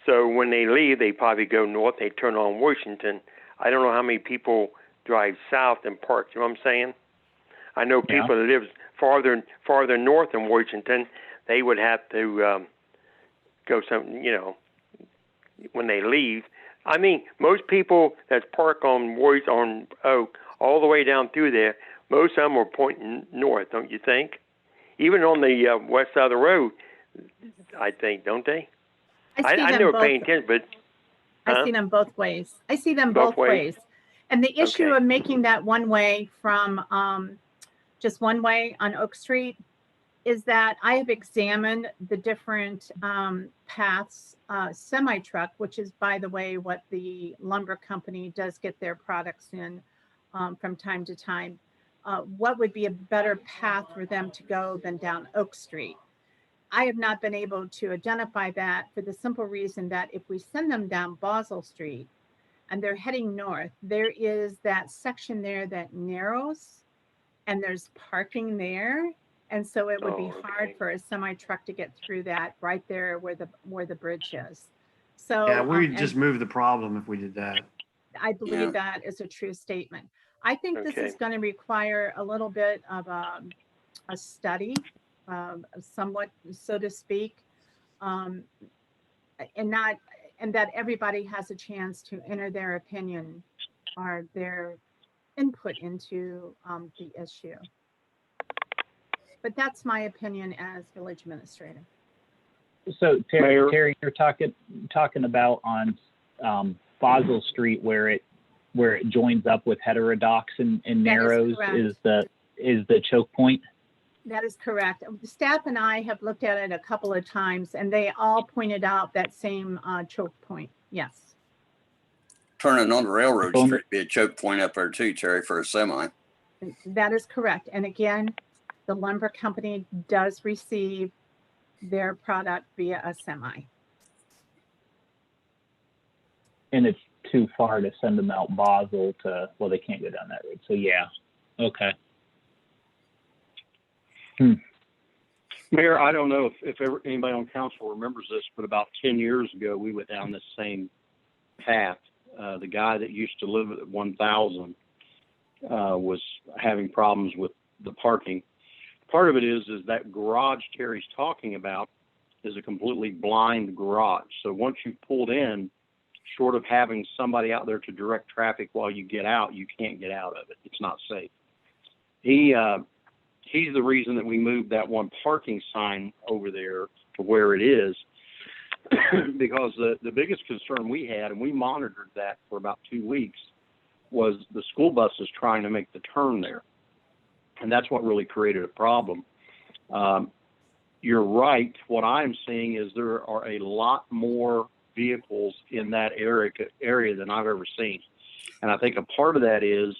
So when they leave, they probably go north. They turn on Washington. I don't know how many people drive south and park. You know what I'm saying? I know people that live farther north in Washington. They would have to go when they leave. I mean, most people that park on Oak all the way down through there, most of them are pointing north, don't you think? Even on the west side of the road, I think, don't they? I never pay attention, but I see them both ways. I see them both ways. And the issue Okay. of making that one way from just one way on Oak Street is that I have examined the different paths, semi-truck, which is, by the way, what the lumber company does get their products in from time to time. What would be a better path for them to go than down Oak Street? I have not been able to identify that for the simple reason that if we send them down Basel Street and they're heading north, there is that section there that narrows and there's parking there. And so it would be hard for a semi truck to get through that right there where the bridge is. So Yeah, we and just move the problem if we did that. I believe that is a true statement. I think this is going to require a little bit of a study, somewhat, so to speak, and that everybody has a chance to enter their opinion or their input into the issue. But that's my opinion as village administrator. So Mayor? Terry, you're talking about on Basel Street where it joins up with Heterodox and Narrows correct. is the choke point. That is correct. The staff and I have looked at it a couple of times and they all pointed out that same choke point. Yes. Turning on the railroad street be a choke point up there too, Terry, for a semi. That is correct. And again, the lumber company does receive their product via a semi. And it's too far to send them out Basel to, well, they can't go down that road. So yeah, okay. Mayor, I don't know if anybody on council remembers this, but about 10 years ago, we went down this same path. The guy that used to live at 1000 was having problems with the parking. Part of it is that garage Terry's talking about is a completely blind garage. So once you've pulled in, short of having somebody out there to direct traffic while you get out, you can't get out of it. It's not safe. He's the reason that we moved that one parking sign over there to where it is, because the biggest concern we had, and we monitored that for about 2 weeks, was the school buses trying to make the turn there. And that's what really created a problem. You're right. What I'm seeing is there are a lot more vehicles in that area than I've ever seen. And I think a part of that is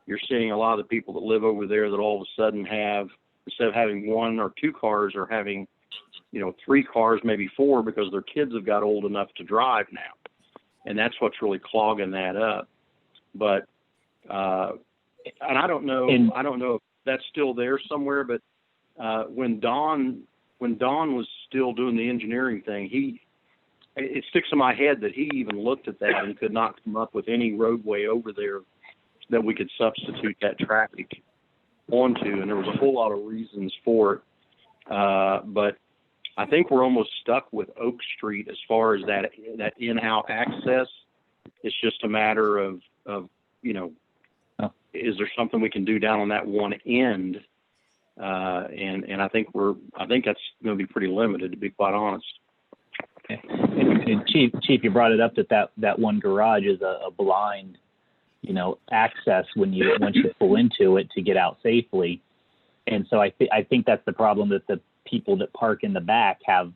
you're seeing a lot of the people that live over there that all of a sudden have, instead of having 1 or 2 cars, are having, 3 cars, maybe 4, because their kids have got old enough to drive now. And that's what's really clogging that up. But, and I don't know if that's still there somewhere, but when Don was still doing the engineering thing, it sticks in my head that he even looked at that and could not come up with any roadway over there that we could substitute that traffic onto. And there was a whole lot of reasons for it. But I think we're almost stuck with Oak Street as far as that in-out access. It's just a matter of is there something we can do down on that one end? And I think that's going to be pretty limited, to be quite honest. And Chief, you brought it up that one garage is a blind, access once you pull into it to get out safely. And so I think that's the problem that the people that park in the back have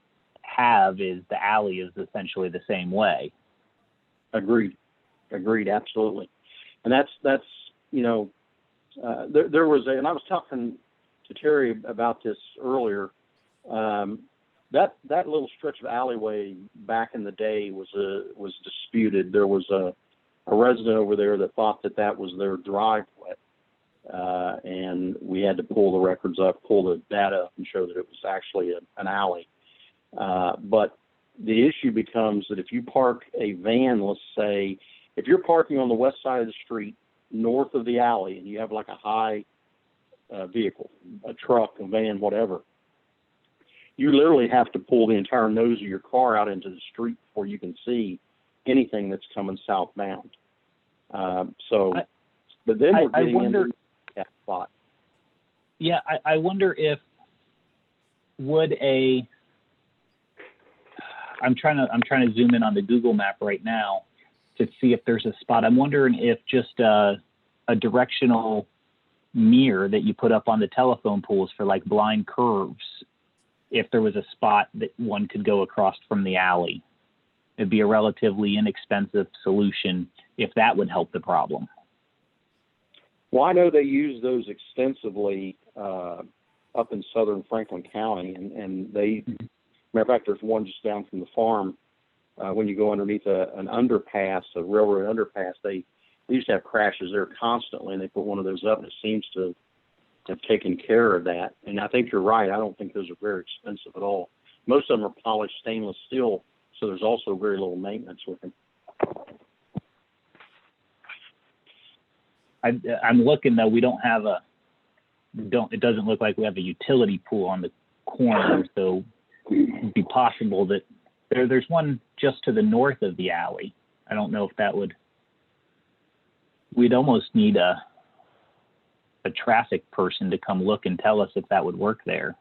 is the alley is essentially the same way. Agreed, absolutely. And that's there was and I was talking to Terry about this earlier. That little stretch of alleyway back in the day was disputed. There was a resident over there that thought that was their driveway, and we had to pull the records up, pull the data up, and show that it was actually an alley. But the issue becomes that if you park a van, let's say, if you're parking on the west side of the street, north of the alley, and you have like a high vehicle, a truck, a van, whatever, you literally have to pull the entire nose of your car out into the street before you can see anything that's coming southbound. But then we're getting into that spot. Yeah, I wonder if I'm trying to zoom in on the Google map right now to see if there's a spot. I'm wondering if just a directional mirror that you put up on the telephone poles for like blind curves, if there was a spot that one could go across from the alley. It'd be a relatively inexpensive solution if that would help the problem. Well, I know they use those extensively up in southern Franklin County, and they, matter of fact, there's one just down from the farm. When you go underneath an underpass, a railroad underpass, they used to have crashes there constantly, and they put one of those up, and it seems to have taken care of that. And I think you're right. I don't think those are very expensive at all. Most of them are polished stainless steel, so there's also very little maintenance with them. I'm looking though. We don't have it doesn't look like we have a utility pool on the corner, so it'd be possible that there's one just to the north of the alley. I don't know if we'd almost need a traffic person to come look and tell us if that would work there.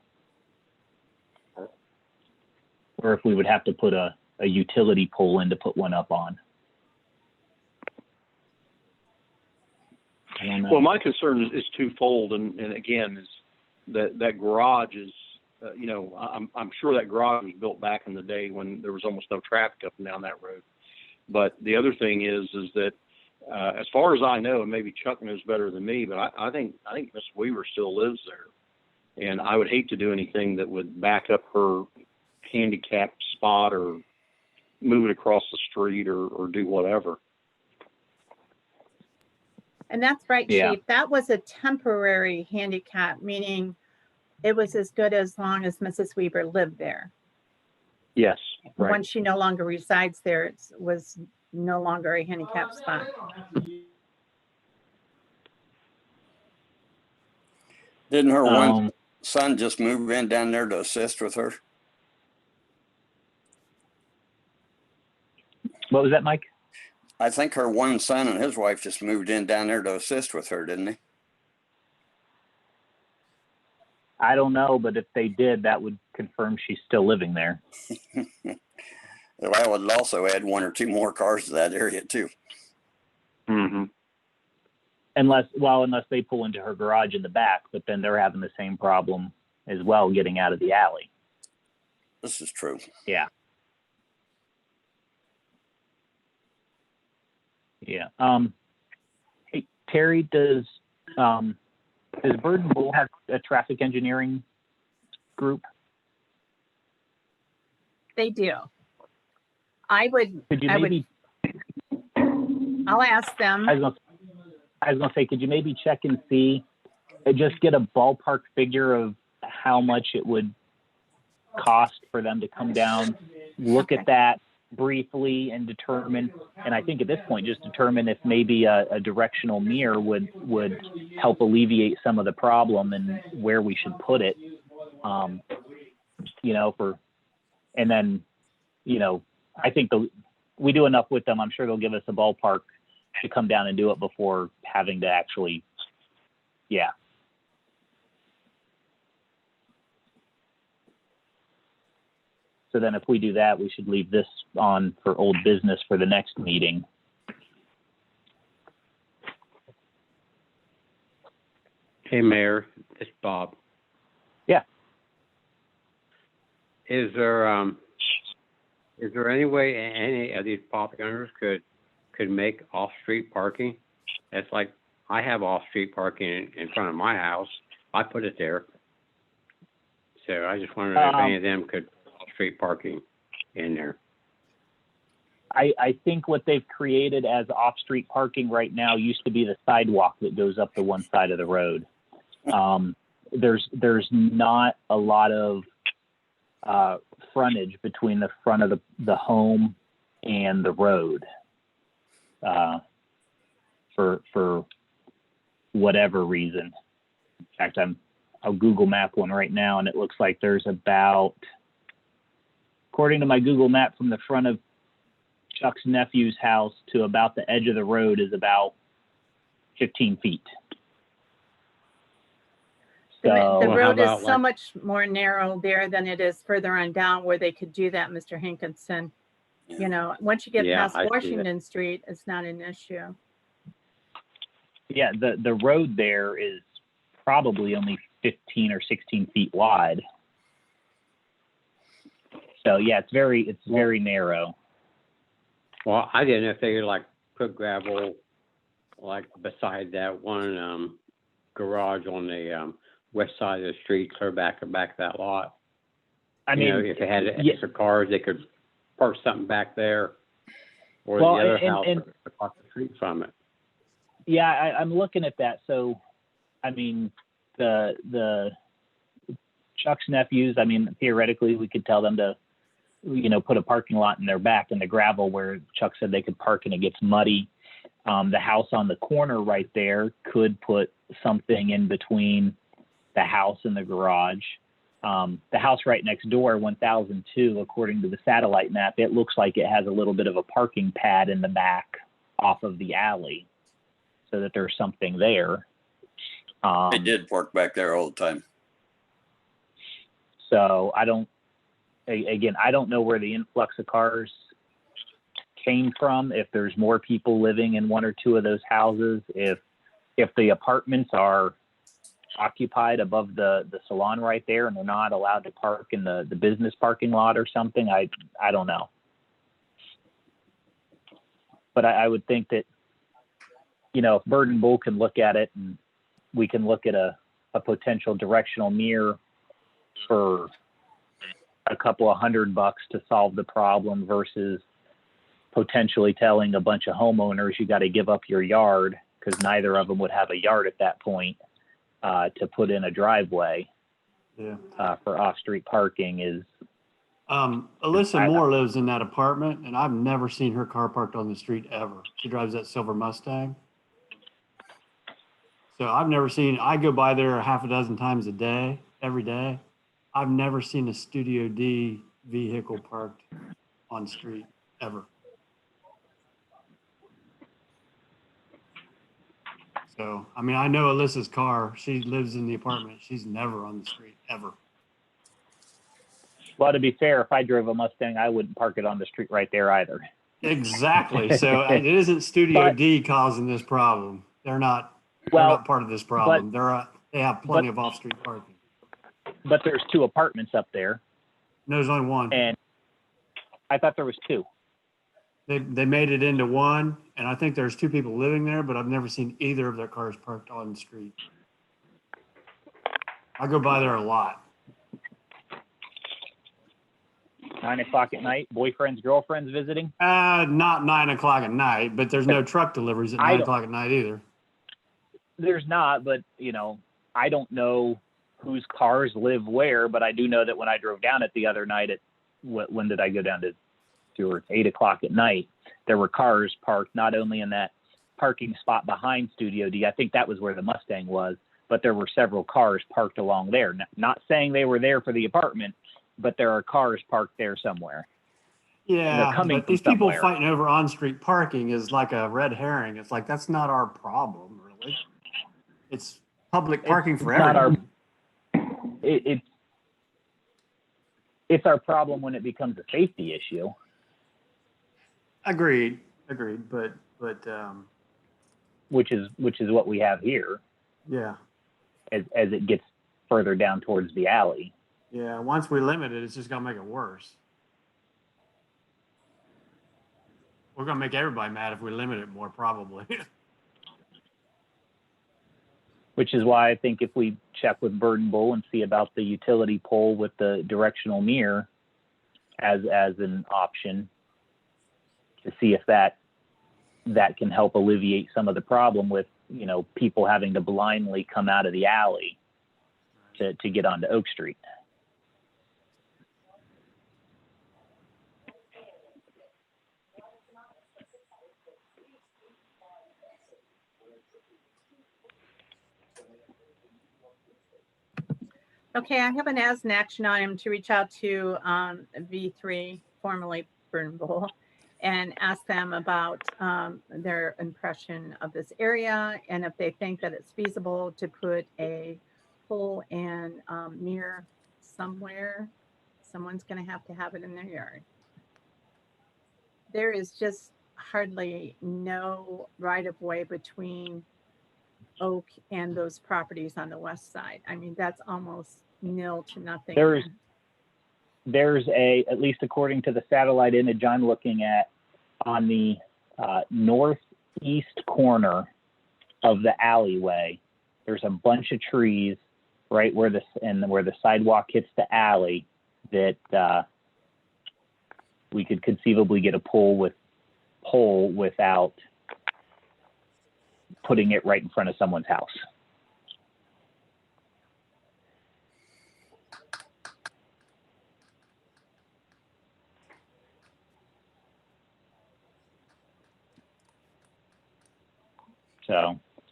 Or if we would have to put a utility pole in to put one up on. I don't know. Well, my concern is twofold, and again, is that garage is, I'm sure that garage was built back in the day when there was almost no traffic up and down that road. But the other thing is that as far as I know, and maybe Chuck knows better than me, but I think Miss Weaver still lives there. And I would hate to do anything that would back up her handicap spot or move it across the street or do whatever. And that's right, Yeah. Chief. That was a temporary handicap, meaning it was as good as long as Mrs. Weaver lived there. Yes, right. Once she no longer resides there, it was no longer a handicap spot. Didn't her one Um, son just move in down there to assist with her? what was that, Mike? I think her one son and his wife just moved in down there to assist with her, didn't they? I don't know, but if they did, that would confirm she's still living there. Well, I would also add 1 or 2 more cars to that area too. Mm-hmm. Unless they pull into her garage in the back, but then they're having the same problem as well getting out of the alley. This is true. Yeah. Hey, Terry, does Bird and Bull have a traffic engineering group? They do. I would, Could you maybe? I'll ask them. I was gonna say, could you maybe check and see, just get a ballpark figure of how much it would cost for them to come down, look at that briefly and determine, and I think at this point, just determine if maybe a directional mirror would help alleviate some of the problem and where we should put it. And then, I think we do enough with them. I'm sure they'll give us a ballpark to come down and do it before having to actually, yeah. So then if we do that, we should leave this on for old business for the next meeting. Hey, Mayor, it's Bob. Yeah. Is there any way any of these property owners could make off-street parking? It's like, I have off-street parking in front of my house. I put it there. So I just wondered if any of them could put off-street parking in there. I think what they've created as off-street parking right now used to be the sidewalk that goes up the one side of the road. There's not a lot of frontage between the front of the home and the road for whatever reason. In fact, I'll Google map one right now, and it looks like there's about, according to my Google map, from the front of Chuck's nephew's house to about the edge of the road is about 15 feet. The So, road about is so much more narrow there than it is further on down where they could do that, Mr. Hankinson. Once you get Yeah, past I see that. Washington Street, it's not an issue. yeah, the road there is probably only 15 or 16 feet wide. So yeah, it's very narrow. Well, I didn't know if they could like put gravel like beside that one garage on the west side of the street, clear back of that lot. I mean, if they had yeah. extra cars, they could park something back there, or Well, the other and- house and- across the street from it. Yeah, I'm looking at that. So, I mean, the Chuck's nephews, I mean, theoretically, we could tell them to, put a parking lot in their back in the gravel where Chuck said they could park and it gets muddy. The house on the corner right there could put something in between the house and the garage. The house right next door, 1002, according to the satellite map, it looks like it has a little bit of a parking pad in the back off of the alley, so that there's something there. They did park back there all the time. So I don't know where the influx of cars came from, if there's more people living in one or two of those houses, if the apartments are occupied above the salon right there and they're not allowed to park in the business parking lot or something. I don't know. But I would think that you know, if Bird and Bull can look at it and we can look at a potential directional mirror for a couple of $100 to solve the problem versus potentially telling a bunch of homeowners you got to give up your yard, because neither of them would have a yard at that point, to put in a driveway for off-street parking is. Alyssa Moore lives in that apartment, and I've never seen her car parked on the street ever. She drives that silver Mustang. So I've never seen, I go by there a half a dozen times a day, every day. I've never seen a Studio D vehicle parked on the street ever. So, I mean, I know Alyssa's car. She lives in the apartment. She's never on the street ever. Well, to be fair, if I drove a Mustang, I wouldn't park it on the street right there either. Exactly. So it isn't Studio D causing this problem. They're not part of this problem. They have plenty of off-street parking. But there's 2 apartments up there. No, there's only one. And I thought there was 2. They made it into one, and I think there's 2 people living there, but I've never seen either of their cars parked on the street. I go by there a lot. 9 o'clock at night, boyfriends, girlfriends visiting? Not 9 o'clock at night, but there's no truck deliveries at 9 o'clock at night either. There's not, but, you know, I don't know whose cars live where, but I do know that when I drove down it the other night when did I go down to 2 or 8 o'clock at night, there were cars parked not only in that parking spot behind Studio D, I think that was where the Mustang was, but there were several cars parked along there. Not saying they were there for the apartment, but there are cars parked there somewhere. Yeah, but these people fighting over on-street parking is like a red herring. It's like, that's not our problem, really. It's public parking for everyone. It's our problem when it becomes a safety issue. Agreed, but which is what we have here. Yeah. As it gets further down towards the alley. Yeah, once we limit it, it's just gonna make it worse. We're gonna make everybody mad if we limit it more, probably. Which is why I think if we check with Bird and Bull and see about the utility pole with the directional mirror as an option, to see if that can help alleviate some of the problem with, you know, people having to blindly come out of the alley to get onto Oak Street. Okay, I have an as an action item to reach out to V3, formerly Bird and Bull, and ask them about their impression of this area and if they think that it's feasible to put a pole and mirror somewhere. Someone's going to have it in their yard. There is just hardly no right of way between Oak and those properties on the west side. I mean, that's almost nil to nothing. There's at least according to the satellite image I'm looking at, on the northeast corner of the alleyway, there's a bunch of trees right where the sidewalk hits the alley that we could conceivably get a pole without putting it right in front of someone's house.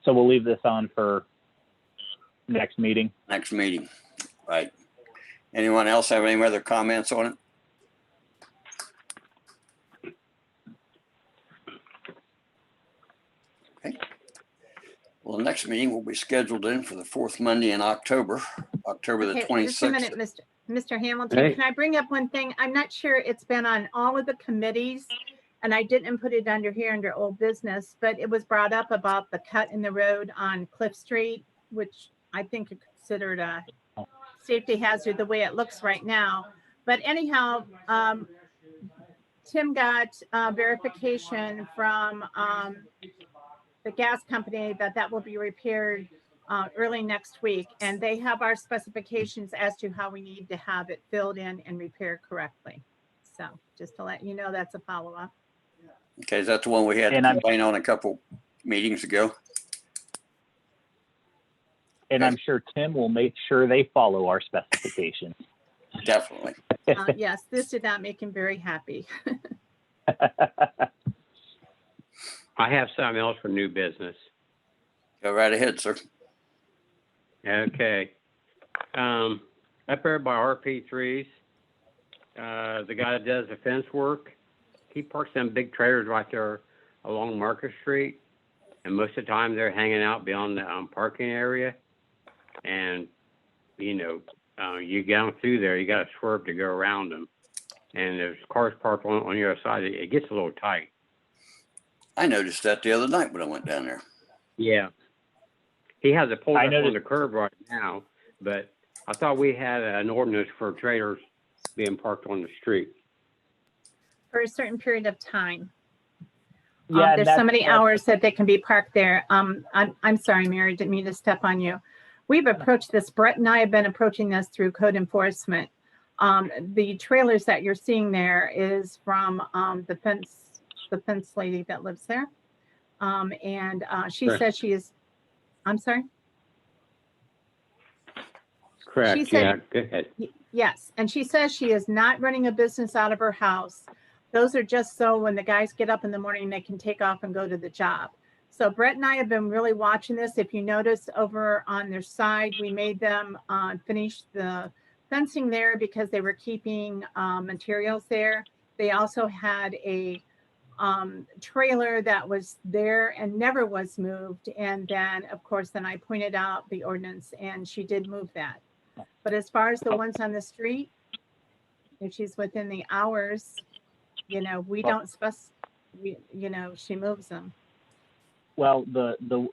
So we'll leave this on for next meeting. Next meeting, right. Anyone else have any other comments on it? Okay. Well, the next meeting will be scheduled in for the 4th Monday in October the 26th. Just a minute, Mr. Hamilton. Hey. Can I bring up one thing? I'm not sure it's been on all of the committees, and I didn't put it under here under old business, but it was brought up about the cut in the road on Cliff Street, which I think is considered a safety hazard the way it looks right now. But anyhow, Tim got verification from the gas company that will be repaired early next week. And they have our specifications as to how we need to have it filled in and repaired correctly. So just to let you know, that's a follow-up. Okay, is that the one we had to And I'm- complain on a couple meetings ago? And I'm sure Tim will make sure they follow our specifications. Definitely. Yes, this did not make him very happy. I have something else for new business. Go right ahead, sir. Okay. Up there by RP3s, the guy that does the fence work, he parks them big trailers right there along Market Street. And most of the time they're hanging out beyond the parking area. And, you get down through there, you got to swerve to go around them. And there's cars parked on your side. It gets a little tight. I noticed that the other night when I went down there. Yeah. He has it pulled I up noticed- on the curb right now, but I thought we had an ordinance for trailers being parked on the street. For a certain period of time. Yeah, There's so many hours that they can be parked there. I'm sorry, Mary, didn't mean to step on you. We've approached this, Brett and I have been approaching this through code enforcement. The trailers that you're seeing there is from the fence lady that lives there. She Correct. says she is, I'm sorry? Correct. She said- Yeah, go ahead. Yes, and she says she is not running a business out of her house. Those are just so when the guys get up in the morning, they can take off and go to the job. So Brett and I have been really watching this. If you notice over on their side, we made them finish the fencing there because they were keeping materials there. They also had a trailer that was there and never was moved. And then, of course, then I pointed out the ordinance and she did move that. But as far as the ones on the street, if she's within the hours, we don't she moves them. Well,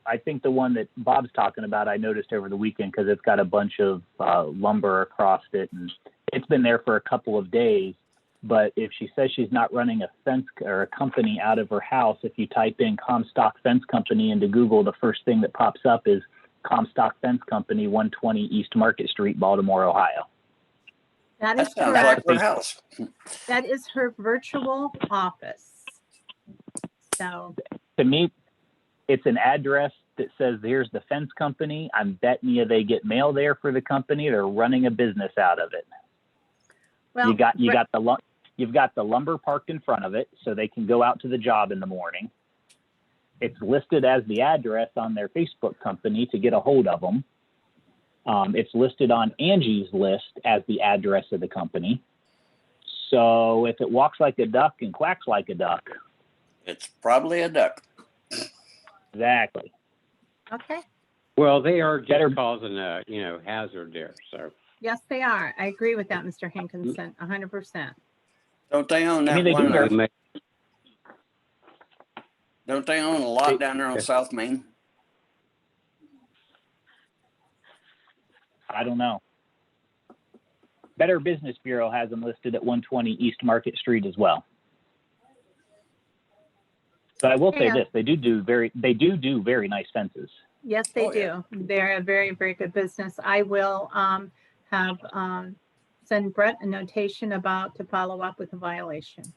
I think the one that Bob's talking about, I noticed over the weekend because it's got a bunch of lumber across it, and it's been there for a couple of days. But if she says she's not running a fence or a company out of her house, if you type in Comstock Fence Company into Google, the first thing that pops up is Comstock Fence Company, 120 East Market Street, Baltimore, Ohio. That is That sounds like correct. her house. That is her virtual office. So, To me, it's an address that says here's the fence company. I'm betting you they get mail there for the company. They're running a business out of it. well, You've got the lumber parked in front of it, so they can go out to the job in the morning. It's listed as the address on their Facebook company to get a hold of them. It's listed on Angie's list as the address of the company. So if it walks like a duck and quacks like a duck, It's probably a duck. exactly. okay. Well, they are just Better- causing a, hazard there. So Yes, they are. I agree with that, Mr. Hankinson, 100%. Don't they own I that mean, they do one? their- Don't they own a lot down there on South Main? I don't know. Better Business Bureau has them listed at 120 East Market Street as well. But I will say Yeah. this: they do very nice fences. Yes, they Oh, yeah. do. They're a very, very good business. I will send Brett a notation about to follow up with a violation.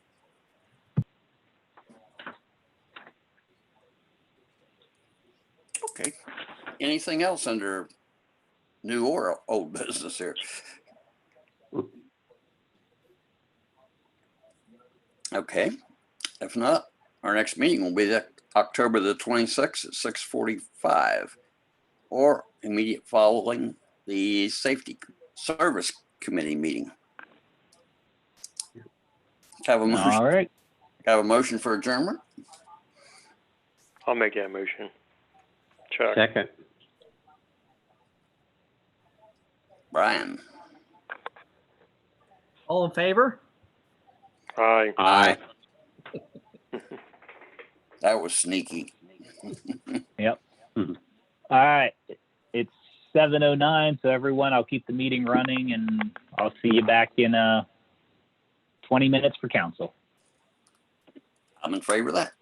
Okay. Anything else under new or old business here? Okay. If not, our next meeting will be October the 26th at 6:45, or immediate following the Safety Service Committee meeting. Have a motion. All right. Have a motion for adjournment. I'll make that motion. Chuck. second. Brian. All in favor? Aye. Aye. That was sneaky. All right. It's 7:09, so everyone, I'll keep the meeting running, and I'll see you back in 20 minutes for council. I'm in favor of that.